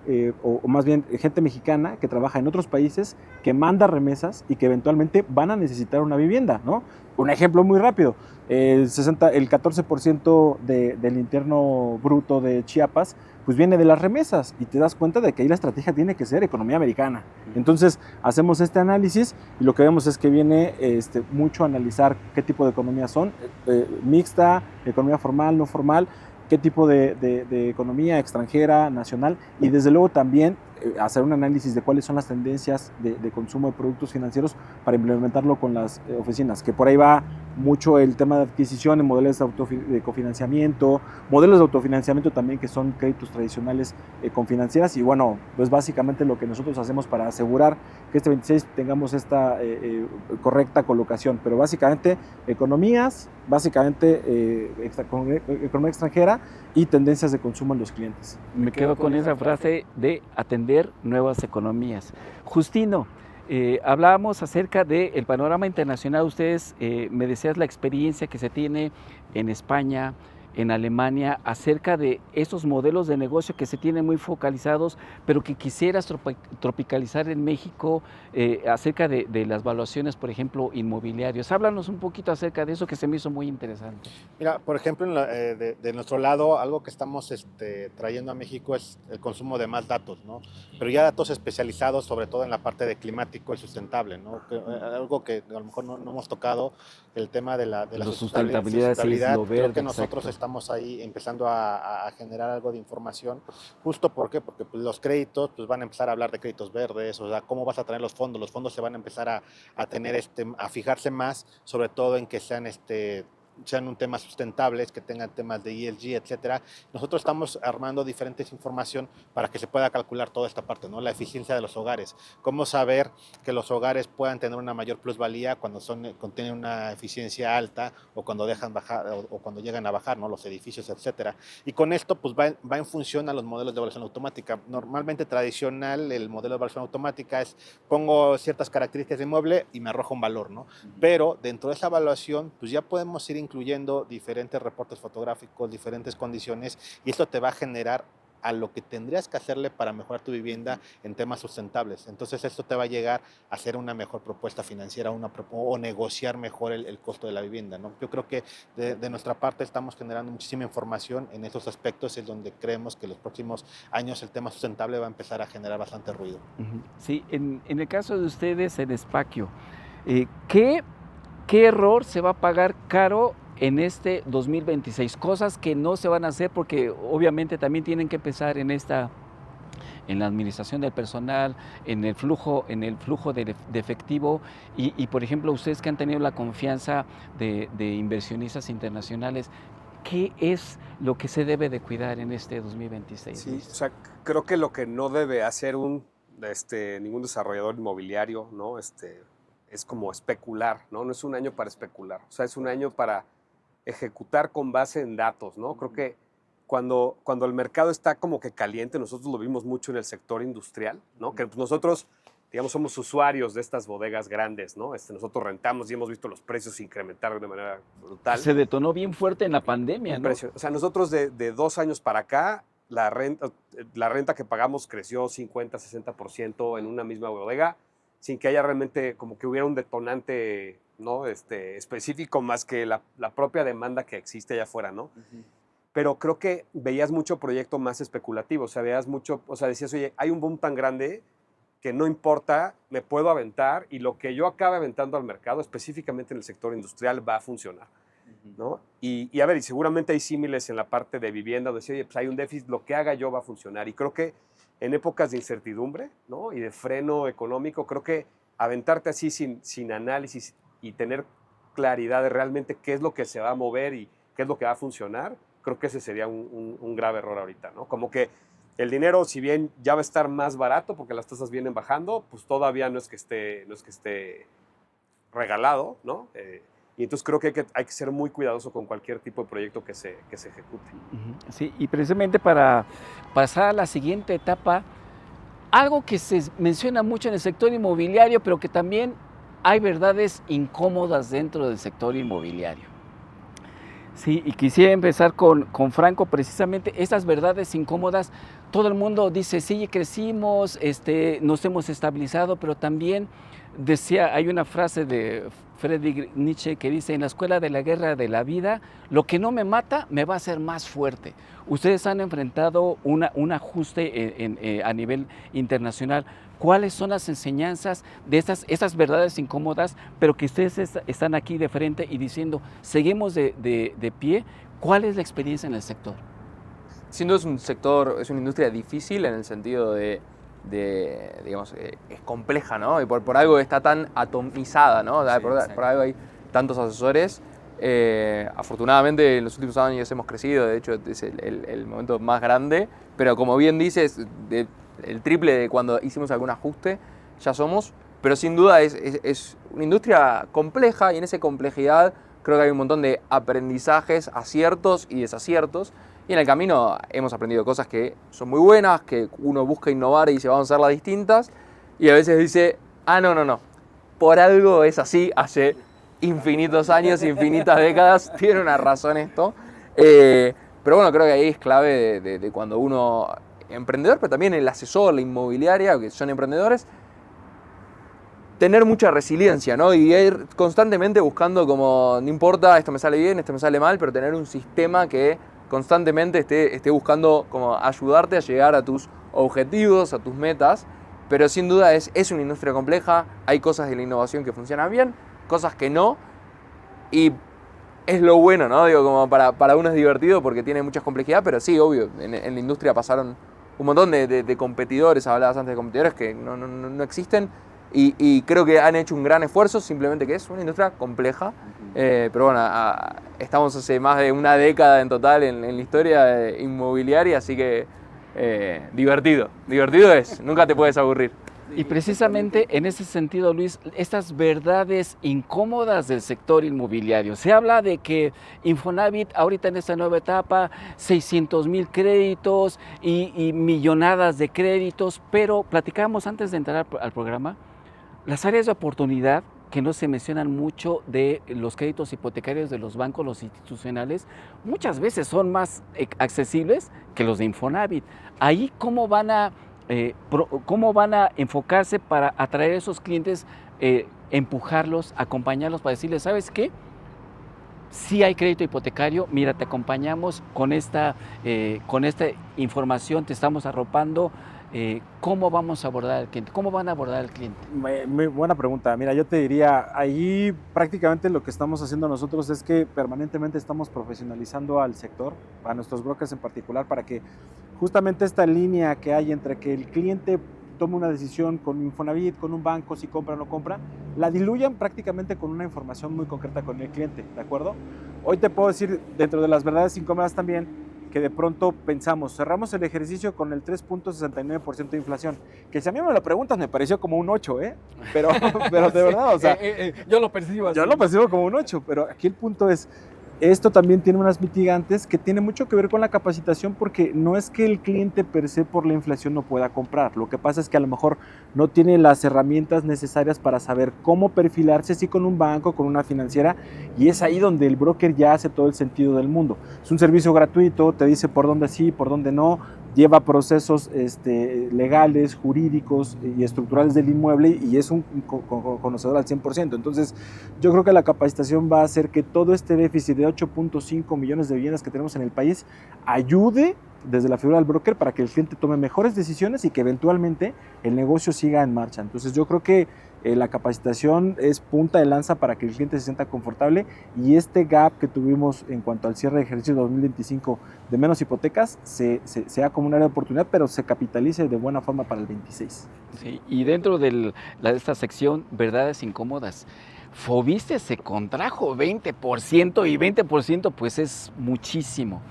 o más bien gente mexicana que trabaja en otros países, que manda remesas y que eventualmente van a necesitar una vivienda, ¿no? Un ejemplo muy rápido, el 14% del interno bruto de Chiapas pues viene de las remesas y te das cuenta de que ahí la estrategia tiene que ser economía americana. Entonces hacemos este análisis y lo que vemos es que viene mucho a analizar qué tipo de economía son, mixta, economía formal, no formal, qué tipo de economía extranjera, nacional, y desde luego también hacer un análisis de cuáles son las tendencias de consumo de productos financieros para implementarlo con las oficinas, que por ahí va mucho el tema de adquisición en modelos de cofinanciamiento, modelos de autofinanciamiento también que son créditos tradicionales con financieras, y bueno, pues básicamente lo que nosotros hacemos para asegurar que este 26 tengamos esta correcta colocación, pero básicamente economías, básicamente economía extranjera y tendencias de consumo en los clientes. Me quedo con esa frase de atender nuevas economías. Justino, hablábamos acerca del panorama internacional. Ustedes me decías la experiencia que se tiene en España, en Alemania, acerca de esos modelos de negocio que se tienen muy focalizados, pero que quisieras tropicalizar en México, acerca de las valuaciones, por ejemplo, inmobiliarios. Háblanos un poquito acerca de eso, que se me hizo muy interesante. Mira, por ejemplo, de nuestro lado, algo que estamos trayendo a México es el consumo de más datos, ¿no? Pero ya datos especializados, sobre todo en la parte de climático y sustentable, ¿no? Algo que a lo mejor no hemos tocado, el tema de la sustentabilidad, sí, es lo creo verde, que nosotros exacto. estamos ahí empezando a generar algo de información, justo porque pues, los créditos pues, van a empezar a hablar de créditos verdes, o sea, cómo vas a tener los fondos se van a empezar a tener, a fijarse más, sobre todo en que sean sean un tema sustentables, que tengan temas de ESG, etcétera. Nosotros estamos armando diferentes información para que se pueda calcular toda esta parte, ¿no? La eficiencia de los hogares, cómo saber que los hogares puedan tener una mayor plusvalía cuando tienen una eficiencia alta o cuando dejan bajar o cuando llegan a bajar, ¿no? Los edificios, etcétera. Y con esto pues va en función a los modelos de evaluación automática. Normalmente tradicional el modelo de evaluación automática es pongo ciertas características de inmueble y me arroja un valor, ¿no? Pero dentro de esa evaluación pues ya podemos ir incluyendo diferentes reportes fotográficos, diferentes condiciones, y esto te va a generar a lo que tendrías que hacerle para mejorar tu vivienda en temas sustentables. Entonces esto te va a llegar a hacer una mejor propuesta financiera o negociar mejor el costo de la vivienda, ¿no? Yo creo que de nuestra parte estamos generando muchísima información en estos aspectos, es donde creemos que los próximos años el tema sustentable va a empezar a generar bastante ruido. Sí, en el caso de ustedes en Espacio, ¿qué error se va a pagar caro en este 2026? Cosas que no se van a hacer porque obviamente también tienen que pensar en la administración del personal, en el flujo de efectivo y, por ejemplo, ustedes que han tenido la confianza de inversionistas internacionales, ¿qué es lo que se debe de cuidar en este 2026? Sí, o sea, creo que lo que no debe hacer ningún desarrollador inmobiliario, ¿no? Es como especular, ¿no? No es un año para especular, o sea, es un año para ejecutar con base en datos, ¿no? Creo que cuando el mercado está como que caliente, nosotros lo vimos mucho en el sector industrial, ¿no? Que nosotros, digamos, somos usuarios de estas bodegas grandes, ¿no? Nosotros rentamos y hemos visto los precios incrementar de manera brutal. Se detonó bien fuerte en la pandemia, ¿no? O sea, nosotros de 2 años para acá, la renta que pagamos creció 50, 60% en una misma bodega, sin que haya realmente como que hubiera un detonante, ¿no? Específico más que la propia demanda que existe allá afuera, ¿no? Pero creo que veías mucho proyecto más especulativo, o sea, decías, oye, hay un boom tan grande que no importa, me puedo aventar y lo que yo acabe aventando al mercado, específicamente en el sector industrial, va a funcionar, ¿no? Y a ver, y seguramente hay símiles en la parte de vivienda, donde oye, pues hay un déficit, lo que haga yo va a funcionar. Y creo que en épocas de incertidumbre, ¿no? Y de freno económico, creo que aventarte así sin análisis y tener claridad de realmente qué es lo que se va a mover y qué es lo que va a funcionar, creo que ese sería un grave error ahorita, ¿no? Como que el dinero, si bien ya va a estar más barato porque las tasas vienen bajando, pues todavía no es que esté regalado, ¿no? Y entonces creo que hay que ser muy cuidadoso con cualquier tipo de proyecto que se ejecute. Sí, y precisamente para pasar a la siguiente etapa, algo que se menciona mucho en el sector inmobiliario, pero que también hay verdades incómodas dentro del sector inmobiliario. Sí, y quisiera empezar con Franco, precisamente esas verdades incómodas. Todo el mundo dice, sí, crecimos, nos hemos estabilizado, pero también hay una frase de Friedrich Nietzsche que dice, en la escuela de la guerra de la vida, lo que no me mata me va a hacer más fuerte. Ustedes han enfrentado un ajuste a nivel internacional. ¿Cuáles son las enseñanzas de esas verdades incómodas, pero que ustedes están aquí de frente y diciendo, seguimos de pie? ¿Cuál es la experiencia en el sector? Sin duda es una industria difícil en el sentido digamos, es compleja, ¿no? Y por algo está tan atomizada, ¿no? Sí, por algo hay tantos asesores. Afortunadamente en los últimos años hemos crecido, de hecho es el momento más grande, pero como bien dices, el triple de cuando hicimos algún ajuste ya somos, pero sin duda es una industria compleja y en esa complejidad creo que hay un montón de aprendizajes, aciertos y desaciertos. Y en el camino hemos aprendido cosas que son muy buenas, que uno busca innovar y dice vamos a hacerlas distintas. Y a veces dice, no, por algo es así, hace infinitos años, infinitas décadas, tiene una razón esto. Pero bueno, creo que ahí es clave de cuando uno, emprendedor, pero también el asesor, la inmobiliaria, que son emprendedores, tener mucha resiliencia, ¿no? Y ir constantemente buscando como, no importa, esto me sale bien, esto me sale mal, pero tener un sistema que constantemente esté buscando como ayudarte a llegar a tus objetivos, a tus metas, pero sin duda es una industria compleja, hay cosas de la innovación que funcionan bien, cosas que no, y es lo bueno, ¿no? Digo, como para uno es divertido porque tiene mucha complejidad, pero sí, obvio, en la industria pasaron un montón de competidores, hablabas antes de competidores que no existen, y creo que han hecho un gran esfuerzo, simplemente que es una industria compleja. Pero bueno, estamos hace más de una década en total en la historia inmobiliaria, así que divertido es, nunca te puedes aburrir. Y precisamente en ese sentido, Luis, estas verdades incómodas del sector inmobiliario. Se habla de que Infonavit ahorita en esta nueva etapa, 600,000 créditos y millonadas de créditos, pero platicábamos antes de entrar al programa, las áreas de oportunidad que no se mencionan mucho de los créditos hipotecarios de los bancos, los institucionales, muchas veces son más accesibles que los de Infonavit. Ahí, ¿cómo van a enfocarse para atraer a esos clientes, empujarlos, acompañarlos para decirles, ¿sabes qué? Sí hay crédito hipotecario, mira, te acompañamos con esta información, te estamos arropando. ¿Cómo vamos a abordar al cliente? ¿Cómo van a abordar al cliente? Muy buena pregunta. Mira, yo te diría, ahí prácticamente lo que estamos haciendo nosotros es que permanentemente estamos profesionalizando al sector, a nuestros brokers en particular, para que justamente esta línea que hay entre que el cliente tome una decisión con Infonavit, con un banco, si compra o no compra, la diluyan prácticamente con una información muy concreta con el cliente, ¿de acuerdo? Hoy te puedo decir, dentro de las verdades incómodas también, que de pronto pensamos, cerramos el ejercicio con el 3.69% de inflación, que si a mí me lo preguntas me pareció como un 8, pero de verdad, o sea, yo lo percibo así. yo lo percibo como un 8, pero aquí el punto es, esto también tiene unas mitigantes que tiene mucho que ver con la capacitación, porque no es que el cliente per se por la inflación no pueda comprar, lo que pasa es que a lo mejor no tiene las herramientas necesarias para saber cómo perfilarse, si con un banco, con una financiera, y es ahí donde el broker ya hace todo el sentido del mundo. Es un servicio gratuito, te dice por dónde sí, por dónde no, lleva procesos legales, jurídicos y estructurales del inmueble, y es un conocedor al 100%. Entonces, yo creo que la capacitación va a hacer que todo este déficit de 8.5 millones de viviendas que tenemos en el país ayude desde la figura del broker para que el cliente tome mejores decisiones y que eventualmente el negocio siga en marcha. Entonces, yo creo que la capacitación es punta de lanza para que el cliente se sienta confortable, y este gap que tuvimos en cuanto al cierre de ejercicio 2025 de menos hipotecas sea como un área de oportunidad, pero se capitalice de buena forma para el 26. Sí, y dentro de esta sección, verdades incómodas, Foviste se contrajo 20%, y 20% pues es muchísimo.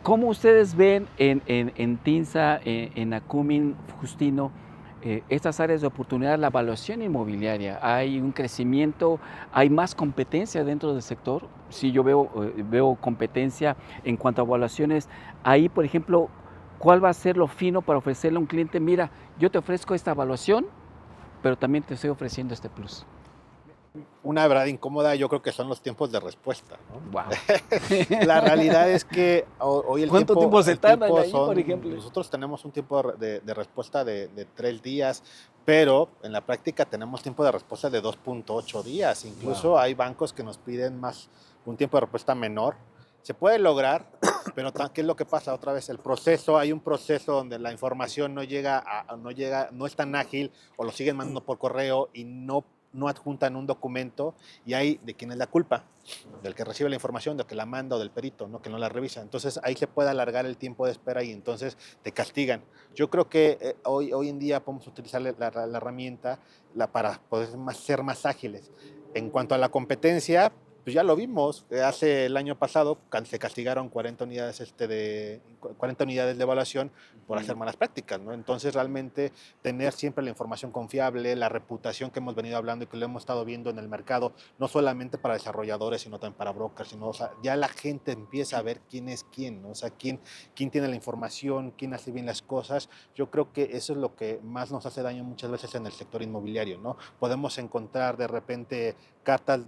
¿Cómo ustedes ven en TINSA, en Acumin, Justino, estas áreas de oportunidad, la evaluación inmobiliaria? ¿Hay un crecimiento? ¿Hay más competencia dentro del sector? Sí, yo veo competencia en cuanto a evaluaciones. Ahí, por ejemplo, ¿cuál va a ser lo fino para ofrecerle a un cliente? Mira, yo te ofrezco esta evaluación, pero también te estoy ofreciendo este plus. Una verdad incómoda, yo creo que son los tiempos de respuesta, ¿no? Wow. La realidad es que hoy ¿Cuánto tiempo se tardan ahí, por ejemplo? Nosotros tenemos un tiempo de respuesta de 3 días, pero en la práctica tenemos tiempo de respuesta de 2.8 días. Incluso hay bancos que nos piden un tiempo de respuesta menor. Se puede lograr, pero ¿qué es lo que pasa? Otra vez, hay un proceso donde la información no es tan ágil, o lo siguen mandando por correo y no adjuntan un documento, y ahí de quién es la culpa, del que recibe la información, del que la manda, o del perito, ¿no? Que no la revisa. Entonces ahí se puede alargar el tiempo de espera y entonces te castigan. Yo creo que hoy en día podemos utilizar la herramienta para poder ser más ágiles. En cuanto a la competencia, pues ya lo vimos, hace el año pasado se castigaron 40 unidades de evaluación por hacer malas prácticas, ¿no? Entonces realmente tener siempre la información confiable, la reputación que hemos venido hablando y que lo hemos estado viendo en el mercado, no solamente para desarrolladores, sino también para brokers, o sea, ya la gente empieza a ver quién es quién, ¿no? O sea, quién tiene la información, quién hace bien las cosas. Yo creo que eso es lo que más nos hace daño muchas veces en el sector inmobiliario, ¿no? Podemos encontrar de repente cartas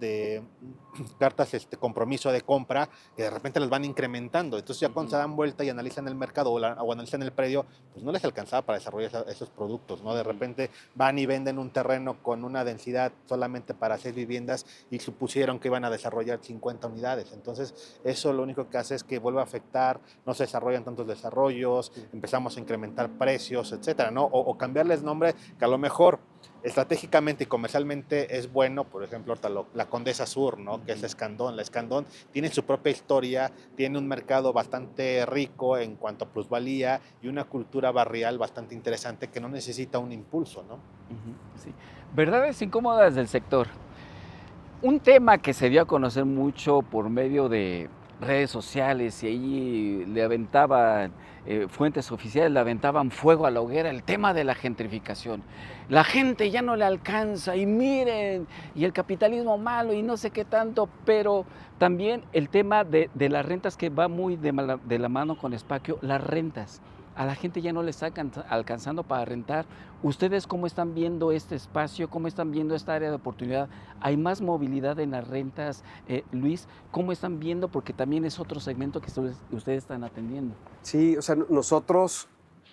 compromiso de compra, que de repente las van incrementando. Entonces ya cuando se dan vuelta y analizan el mercado o analizan el predio, pues no les alcanzaba para desarrollar esos productos, ¿no? De repente van y venden un terreno con una densidad solamente para 6 viviendas y supusieron que iban a desarrollar 50 unidades. Entonces eso lo único que hace es que vuelve a afectar, no se desarrollan tantos desarrollos, empezamos a incrementar precios, etcétera, ¿no? O cambiarles nombre, que a lo mejor estratégicamente y comercialmente es bueno, por ejemplo, ahorita la Condesa Sur, ¿no? Que es Escandón. La Escandón tiene su propia historia, tiene un mercado bastante rico en cuanto a plusvalía y una cultura barrial bastante interesante que no necesita un impulso, ¿no? Sí. Verdades incómodas del sector. Un tema que se dio a conocer mucho por medio de redes sociales y ahí le aventaban, fuentes oficiales le aventaban fuego a la hoguera, el tema de la gentrificación. La gente ya no le alcanza y miren, y el capitalismo malo y no sé qué tanto, pero también el tema de las rentas que va muy de la mano con Espacio, las rentas. A la gente ya no le está alcanzando para rentar. ¿Ustedes cómo están viendo este espacio? ¿Cómo están viendo esta área de oportunidad? ¿Hay más movilidad en las rentas, Luis? ¿Cómo están viendo? Porque también es otro segmento que ustedes están atendiendo. Sí, o sea, nosotros,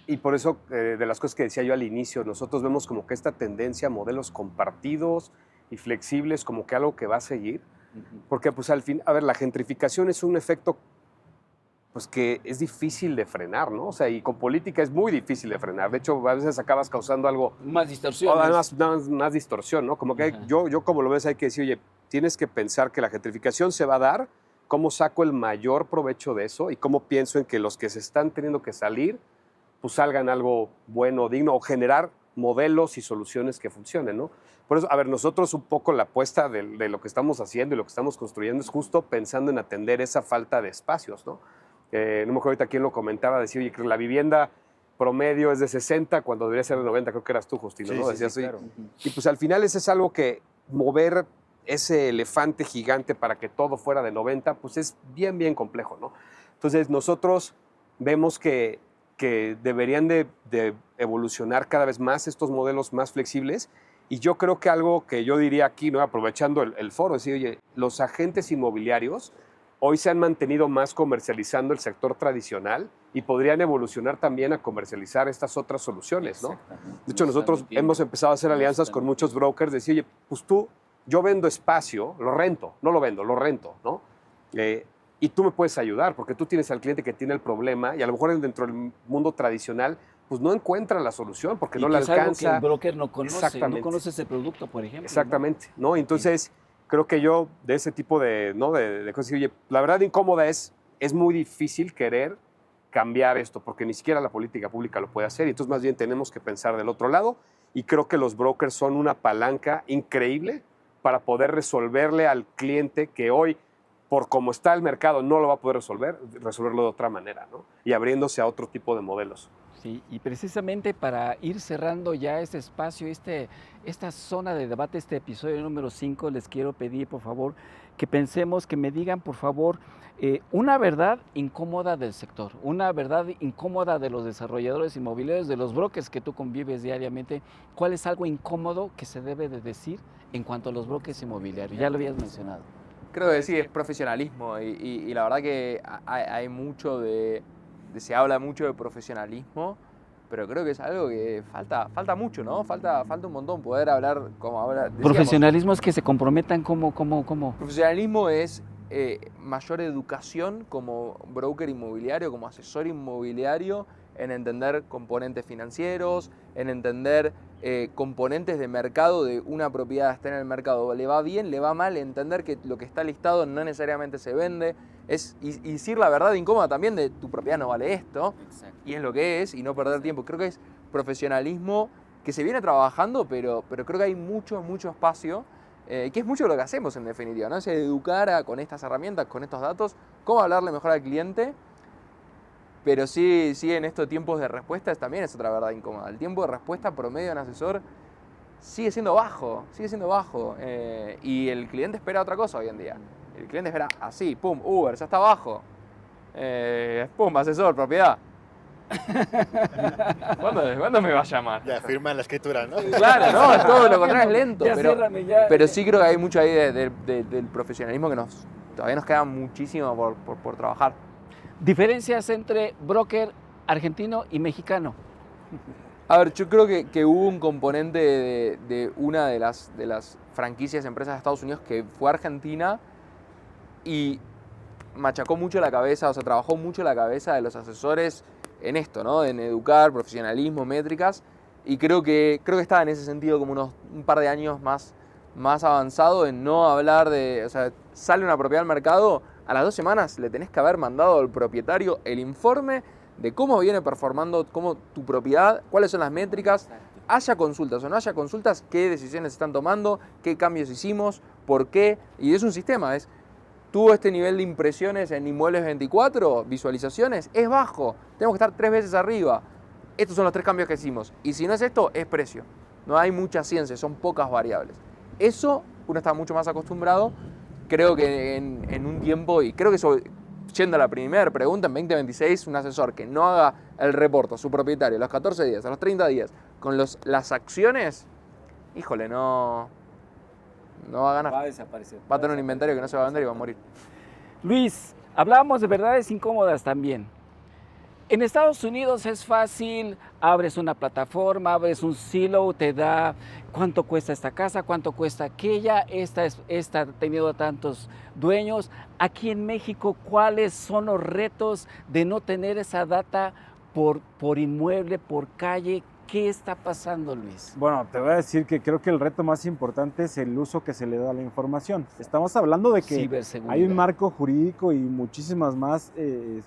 y por eso de las cosas que decía yo al inicio, nosotros vemos como que esta tendencia a modelos compartidos y flexibles como que algo que va a seguir, porque pues al fin, a ver, la gentrificación es un efecto pues que es difícil de frenar, ¿no? O sea, y con política es muy difícil de frenar. De hecho, a veces acabas causando algo... Más distorsión. Más distorsión, ¿no? Como que yo como lo ves hay que decir, oye, tienes que pensar que la gentrificación se va a dar, cómo saco el mayor provecho de eso y cómo pienso en que los que se están teniendo que salir, pues salgan algo bueno, digno, o generar modelos y soluciones que funcionen, ¿no? Por eso, a ver, nosotros un poco la apuesta de lo que estamos haciendo y lo que estamos construyendo es justo pensando en atender esa falta de espacios, ¿no? No me acuerdo ahorita quién lo comentaba, decía, oye, que la vivienda promedio es de 60 cuando debería ser de 90, creo que eras tú, Justino, ¿no? Decías, Sí, claro. Y pues al final ese es algo que mover ese elefante gigante para que todo fuera de 90, pues es bien, bien complejo, ¿no? Entonces nosotros vemos que deberían de evolucionar cada vez más estos modelos más flexibles y yo creo que algo que yo diría aquí, ¿no? Aprovechando el foro, es decir, oye, los agentes inmobiliarios hoy se han mantenido más comercializando el sector tradicional y podrían evolucionar también a comercializar estas otras soluciones, ¿no? De hecho, nosotros hemos empezado a hacer alianzas con muchos brokers, decir, oye, pues yo vendo espacio, lo rento, no lo vendo, lo rento, ¿no? Y tú me puedes ayudar porque tú tienes al cliente que tiene el problema y a lo mejor dentro del mundo tradicional pues no encuentra la solución porque no la alcanza. Algo que el broker no conoce, Exactamente. no conoce ese producto, por ejemplo. Exactamente, ¿no? Entonces, creo que yo de ese tipo de cosas, oye, la verdad incómoda es muy difícil querer cambiar esto porque ni siquiera la política pública lo puede hacer y entonces más bien tenemos que pensar del otro lado y creo que los brokers son una palanca increíble para poder resolverle al cliente que hoy, por cómo está el mercado, no lo va a poder resolverlo de otra manera, ¿no? Y abriéndose a otro tipo de modelos. Sí, y precisamente para ir cerrando ya este espacio, esta zona de debate, este episodio número 5, les quiero pedir, por favor, que pensemos, que me digan, por favor, una verdad incómoda del sector, una verdad incómoda de los desarrolladores inmobiliarios, de los brokers que tú convives diariamente. ¿Cuál es algo incómodo que se debe de decir en cuanto a los brokers inmobiliarios? Ya lo habías mencionado. Creo que sí, es profesionalismo y la verdad que hay mucho se habla mucho de profesionalismo, pero creo que es algo que falta mucho, ¿no? Falta un montón poder hablar como ahora decíamos. Profesionalismo es que se comprometan como. Profesionalismo es mayor educación como broker inmobiliario, como asesor inmobiliario, en entender componentes financieros, en entender componentes de mercado de una propiedad está en el mercado, le va bien, le va mal, entender que lo que está listado no necesariamente se vende, y decir la verdad incómoda también de tu propiedad no vale esto, y es lo que es, y no perder tiempo. Creo que es profesionalismo que se viene trabajando, pero creo que hay mucho espacio, que es mucho lo que hacemos en definitiva, ¿no? Es educar con estas herramientas, con estos datos, cómo hablarle mejor al cliente. Pero sí, en estos tiempos de respuesta también es otra verdad incómoda. El tiempo de respuesta promedio de un asesor sigue siendo bajo. Y el cliente espera otra cosa hoy en día. El cliente espera así, pum, Uber, ya está bajo. Pum, asesor, propiedad. ¿Cuándo me va a llamar? Ya firma la escritura, ¿no? Claro, no, es todo lo contrario, es lento. Pero sí. sí creo que hay mucho ahí del profesionalismo que todavía nos queda muchísimo por trabajar. Diferencias entre broker argentino y mexicano. A ver, yo creo que hubo un componente de una de las franquicias empresas de Estados Unidos que fue a Argentina y machacó mucho la cabeza, o sea, trabajó mucho la cabeza de los asesores en esto, ¿no? En educar, profesionalismo, métricas, y creo que está en ese sentido como un par de años más avanzado en no hablar de, o sea, sale una propiedad al mercado, a las 2 semanas le tenés que haber mandado al propietario el informe de cómo viene performando cómo tu propiedad, cuáles son las métricas, haya consultas o no haya consultas, qué decisiones se están tomando, qué cambios hicimos, por qué, y es un sistema, tuvo este nivel de impresiones en Inmuebles 24, visualizaciones, es bajo, tenemos que estar 3 veces arriba, estos son los 3 cambios que hicimos, y si no es esto, es precio, no hay mucha ciencia, son pocas variables. Eso uno está mucho más acostumbrado, creo que en un tiempo, y creo que eso, yendo a la primera pregunta, en 2026, un asesor que no haga el reporte a su propietario a los 14 días, a los 30 días, con las acciones, híjole, no va a ganar. Va a desaparecer. Va a tener un inventario que no se va a vender y va a morir. Luis, hablábamos de verdades incómodas también. En Estados Unidos es fácil, abres una plataforma, abres un silo, te da cuánto cuesta esta casa, cuánto cuesta aquella, esta ha tenido tantos dueños. Aquí en México, ¿cuáles son los retos de no tener esa data por inmueble, por calle? ¿Qué está pasando, Luis? Bueno, te voy a decir que creo que el reto más importante es el uso que se le da a la información. Estamos hablando de que hay un marco jurídico y muchísimas más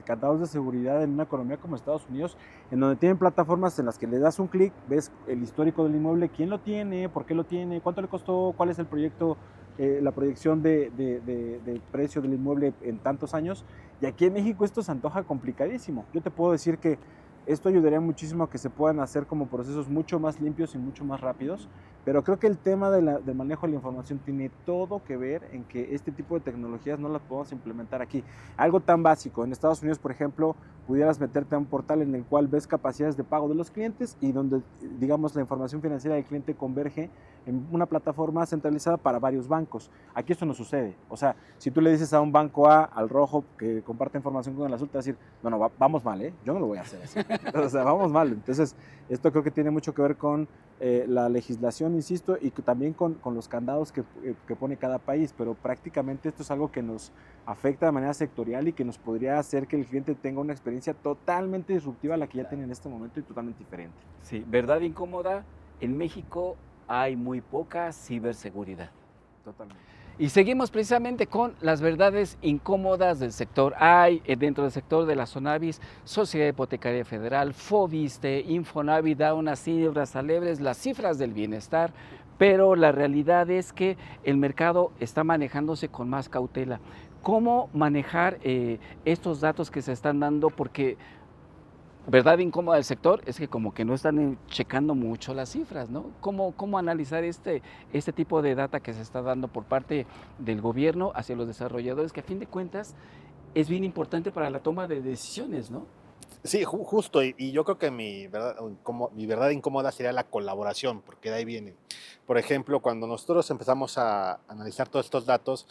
candados de seguridad en una economía como Estados Unidos, en donde tienen plataformas en las que le das un clic, ves el histórico del inmueble, quién lo tiene, por qué lo tiene, cuánto le costó, cuál es el proyecto, la proyección de precio del inmueble en tantos años. Y aquí en México esto se antoja complicadísimo. Yo te puedo decir que esto ayudaría muchísimo a que se puedan hacer como procesos mucho más limpios y mucho más rápidos, pero creo que el tema del manejo de la información tiene todo que ver en que este tipo de tecnologías no las podemos implementar aquí. Algo tan básico, en Estados Unidos, por ejemplo, pudieras meterte a un portal en el cual ves capacidades de pago de los clientes y donde, digamos, la información financiera del cliente converge en una plataforma centralizada para varios bancos. Aquí esto no sucede. O sea, si tú le dices a un banco A, al rojo, que comparte información con el azul, te va a decir, no, vamos mal, yo no lo voy a hacer así. O sea, vamos mal. Entonces, esto creo que tiene mucho que ver con la legislación, insisto, y también con los candados que pone cada país, pero prácticamente esto es algo que nos afecta de manera sectorial y que nos podría hacer que el cliente tenga una experiencia totalmente disruptiva a la que ya tiene en este momento y totalmente diferente. Sí, verdad incómoda, en México hay muy poca ciberseguridad. Totalmente. Y seguimos precisamente con las verdades incómodas del sector. Hay dentro del sector de la Sonavis, Sociedad Hipotecaria Federal, Foviste, Infonavit da unas cifras alegres, las cifras del bienestar, pero la realidad es que el mercado está manejándose con más cautela. ¿Cómo manejar estos datos que se están dando? Porque verdad incómoda del sector es que como que no están checando mucho las cifras, ¿no? ¿Cómo analizar este tipo de data que se está dando por parte del gobierno hacia los desarrolladores, que a fin de cuentas es bien importante para la toma de decisiones, ¿no? Sí, justo, y yo creo que mi verdad incómoda sería la colaboración, porque de ahí viene. Por ejemplo, cuando nosotros empezamos a analizar todos estos datos,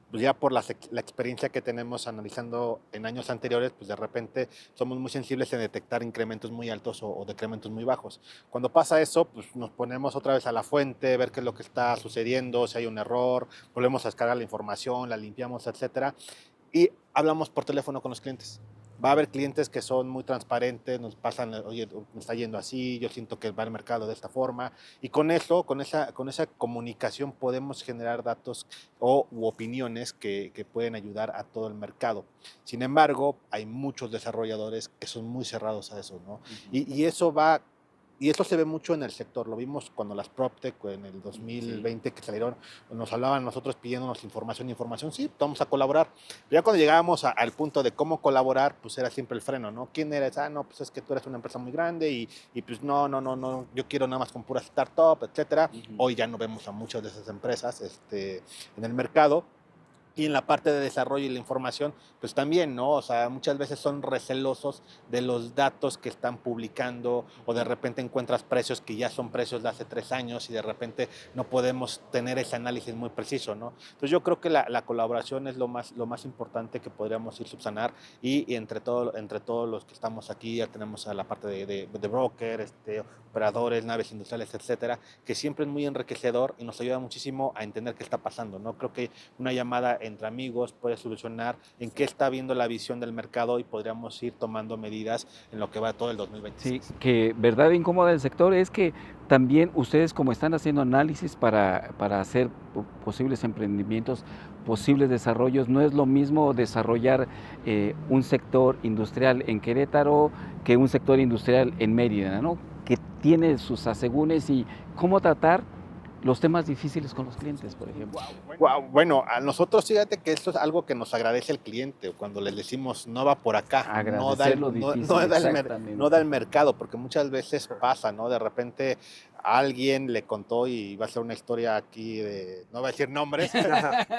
pues ya por la experiencia que tenemos analizando en años anteriores, pues de repente somos muy sensibles en detectar incrementos muy altos o decrementos muy bajos. Cuando pasa eso, pues nos ponemos otra vez a la fuente, ver qué es lo que está sucediendo, si hay un error, volvemos a descargar la información, la limpiamos, etcétera, y hablamos por teléfono con los clientes. Va a haber clientes que son muy transparentes, nos pasan, oye, me está yendo así, yo siento que va el mercado de esta forma, y con eso, con esa comunicación podemos generar datos u opiniones que pueden ayudar a todo el mercado. Sin embargo, hay muchos desarrolladores que son muy cerrados a eso, ¿no? Y eso va... Y eso se ve mucho en el sector, lo vimos cuando las PropTech en el 2020 que salieron, nos hablaban nosotros pidiéndonos información, sí, vamos a colaborar. Pero ya cuando llegábamos al punto de cómo colaborar, pues era siempre el freno, ¿no? ¿Quién eres? No, pues es que tú eres una empresa muy grande y pues no, yo quiero nada más con pura startup, etcétera. Hoy ya no vemos a muchas de esas empresas en el mercado. Y en la parte de desarrollo y la información, pues también, ¿no? O sea, muchas veces son recelosos de los datos que están publicando o de repente encuentras precios que ya son precios de hace 3 años y de repente no podemos tener ese análisis muy preciso, ¿no? Entonces yo creo que la colaboración es lo más importante que podríamos ir subsanar y entre todos los que estamos aquí, ya tenemos a la parte de broker, operadores, naves industriales, etcétera, que siempre es muy enriquecedor y nos ayuda muchísimo a entender qué está pasando, ¿no? Creo que una llamada entre amigos, puede solucionar en qué está viendo la visión del mercado y podríamos ir tomando medidas en lo que va todo el 2026. Sí, que verdad incómoda del sector es que también ustedes como están haciendo análisis para hacer posibles emprendimientos, posibles desarrollos, no es lo mismo desarrollar un sector industrial en Querétaro que un sector industrial en Mérida, ¿no? Que tiene sus asegúnes y cómo tratar los temas difíciles con los clientes, por ejemplo. Wow, bueno, a nosotros fíjate que esto es algo que nos agradece el cliente cuando les decimos no va por acá, Agradecer lo difícil, exactamente. no da el mercado, porque muchas veces pasa, ¿no? De repente alguien le contó y va a ser una historia aquí de, no voy a decir nombres,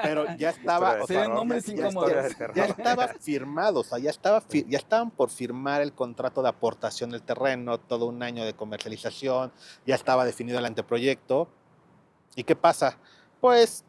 pero ya estaba, Serían nombres incómodos. ya estaba firmado, o sea, ya estaban por firmar el contrato de aportación del terreno, todo un año de comercialización, ya estaba definido el anteproyecto. ¿Y qué pasa? Pues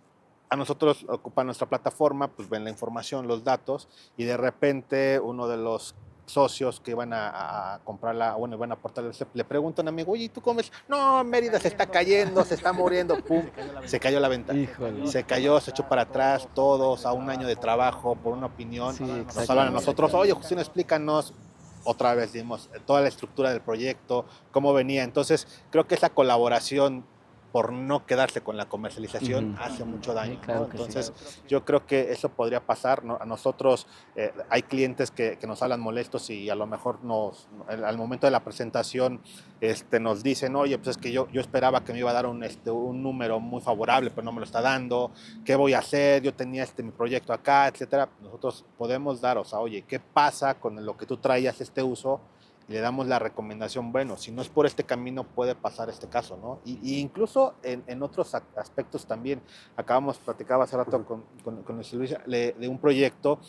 a nosotros ocupa nuestra plataforma, pues ven la información, los datos, y de repente uno de los socios que iban a comprarla, bueno, iban a aportarle, le preguntan a un amigo, oye, ¿y tú cómo ves? No, Mérida se está cayendo, se está muriendo, pum, se cayó la venta. Híjole. Se cayó, se echó para atrás, todos a un año de trabajo por una opinión. Sí, Nos hablan a exactamente. nosotros, oye, Justino, explícanos. Otra vez dimos toda la estructura del proyecto, cómo venía. Entonces, creo que esa colaboración por no quedarse con la comercialización hace mucho daño, Sí, claro ¿no? que sí. Entonces, yo creo que eso podría pasar, ¿no? A nosotros hay clientes que nos hablan molestos y a lo mejor al momento de la presentación nos dicen, oye, pues es que yo esperaba que me iba a dar un número muy favorable, pero no me lo está dando, ¿qué voy a hacer? Yo tenía mi proyecto acá, etcétera. Nosotros podemos dar, o sea, oye, ¿qué pasa con lo que tú traías uso? Y le damos la recomendación, bueno, si no es por este camino puede pasar este caso, ¿no? Y incluso en otros aspectos también, platicaba hace rato con Luis Luis de un proyecto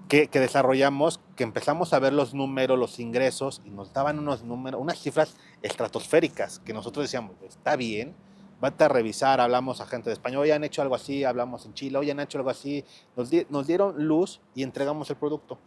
que desarrollamos, que empezamos a ver los números, los ingresos, y nos daban unos números, unas cifras estratosféricas, que nosotros decíamos, está bien, vete a revisar, hablamos a gente de España, oye, han hecho algo así, hablamos en Chile, oye, han hecho algo así, nos dieron luz y entregamos el producto.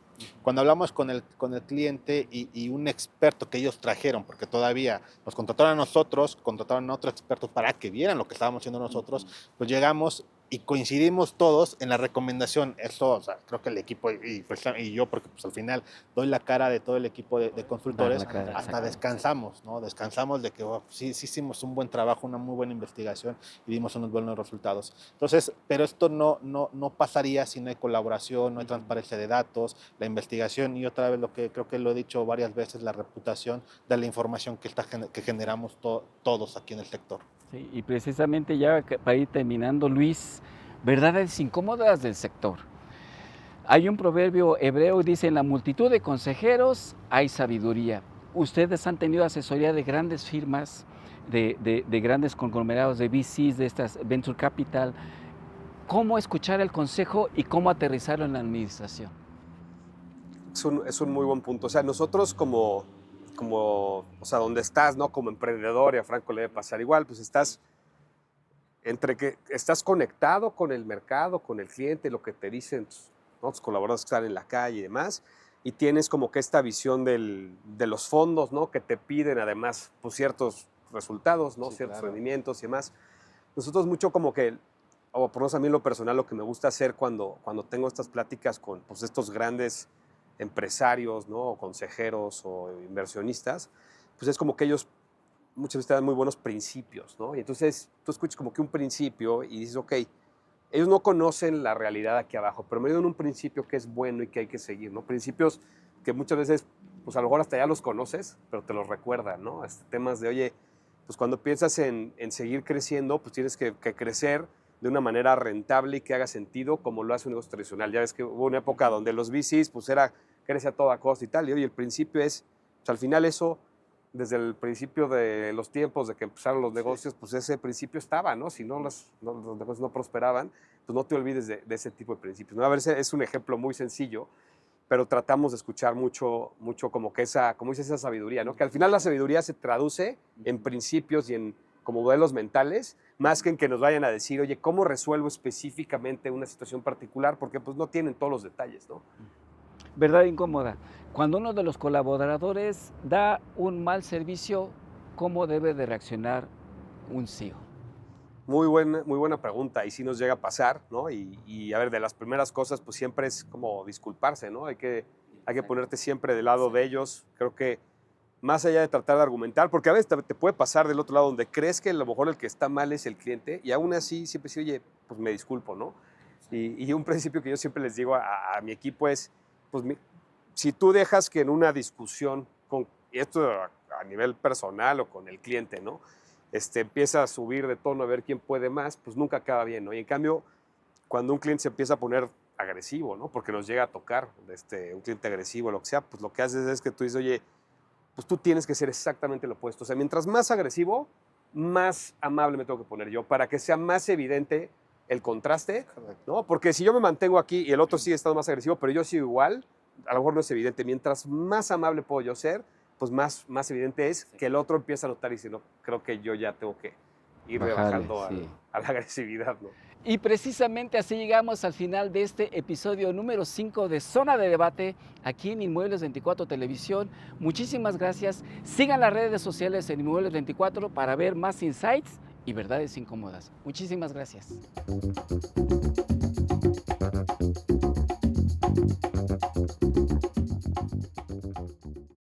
Cuando hablamos con el cliente y un experto que ellos trajeron, porque todavía nos contrataron a nosotros, contrataron a otros expertos para que vieran lo que estábamos haciendo nosotros, pues llegamos y coincidimos todos en la recomendación. Eso, o sea, creo que el equipo y yo, porque pues al final doy la cara de todo el equipo de consultores, Dar la cara, hasta exacto. descansamos, ¿no? Descansamos de que sí hicimos un buen trabajo, una muy buena investigación y dimos unos buenos resultados. Entonces, pero esto no pasaría si no hay colaboración, no hay transparencia de datos, la investigación y otra vez lo que creo que lo he dicho varias veces, la reputación de la información que generamos todos aquí en el sector. Sí, y precisamente ya para ir terminando, Luis, verdades incómodas del sector. Hay un proverbio hebreo, dice, en la multitud de consejeros hay sabiduría. Ustedes han tenido asesoría de grandes firmas, de grandes conglomerados, de VCs, de estas Venture Capital. ¿Cómo escuchar el consejo y cómo aterrizarlo en la administración? Es un muy buen punto. O sea, nosotros como, o sea, donde estás, ¿no? Como emprendedor, y a Franco le debe pasar igual, pues estás entre que estás conectado con el mercado, con el cliente, lo que te dicen, ¿no? Tus colaboradores que están en la calle y demás, y tienes como que esta visión de los fondos, ¿no? Que te piden además pues, ciertos resultados, ¿no? Sí, Ciertos claro. rendimientos y demás. Nosotros mucho como que, o por lo menos a mí en lo personal, lo que me gusta hacer cuando tengo estas pláticas con pues, estos grandes empresarios, ¿no? O consejeros o inversionistas, pues es como que ellos muchas veces te dan muy buenos principios, ¿no? Y entonces tú escuchas como que un principio y dices, ok, ellos no conocen la realidad aquí abajo, pero me dieron un principio que es bueno y que hay que seguir, ¿no? Principios que muchas veces, pues a lo mejor hasta ya los conoces, pero te los recuerdan, ¿no? Temas de, oye, pues cuando piensas en seguir creciendo, pues tienes que crecer de una manera rentable y que haga sentido como lo hace un negocio tradicional. Ya ves que hubo una época donde los VCs, pues era crece a toda costa y tal, y oye, el principio es, pues al final eso desde el principio de los tiempos de que empezaron los negocios, pues ese principio estaba, ¿no? Si no los negocios no prosperaban, pues no te olvides de ese tipo de principios, ¿no? A ver, es un ejemplo muy sencillo, pero tratamos de escuchar mucho como que como dices, esa sabiduría, ¿no? Que al final la sabiduría se traduce en principios y en como modelos mentales, más que en que nos vayan a decir, oye, ¿cómo resuelvo específicamente una situación particular? Porque pues no tienen todos los detalles, ¿no? Verdad incómoda. Cuando uno de los colaboradores da un mal servicio, ¿cómo debe de reaccionar un CEO? Muy buena pregunta, y sí nos llega a pasar, ¿no? Y a ver, de las primeras cosas, pues siempre es como disculparse, ¿no? Hay que ponerte siempre del lado de ellos. Creo que más allá de tratar de argumentar, porque a veces te puede pasar del otro lado donde crees que a lo mejor el que está mal es el cliente, y aún así siempre sí, oye, pues me disculpo, ¿no? Y un principio que yo siempre les digo a mi equipo es, pues si tú dejas que en una discusión, y esto a nivel personal o con el cliente, ¿no? Empieza a subir de tono a ver quién puede más, pues nunca acaba bien, ¿no? Y en cambio, cuando un cliente se empieza a poner agresivo, ¿no? Porque nos llega a tocar un cliente agresivo, lo que sea, pues lo que haces es que tú dices, oye, pues tú tienes que ser exactamente lo opuesto. O sea, mientras más agresivo, más amable me tengo que poner yo, para que sea más evidente el contraste, ¿no? Porque si yo me mantengo aquí y el otro sigue estando más agresivo, pero yo sigo igual, a lo mejor no es evidente. Mientras más amable puedo yo ser, pues más evidente es que el otro empieza a notar y dice, no, creo que yo ya tengo que ir rebajando sí. a la agresividad, ¿no? Y precisamente así llegamos al final de este episodio número 5 de Zona de Debate, aquí en Inmuebles 24 Televisión. Muchísimas gracias. Sigan las redes sociales en Inmuebles 24 para ver más insights y verdades incómodas. Muchísimas gracias.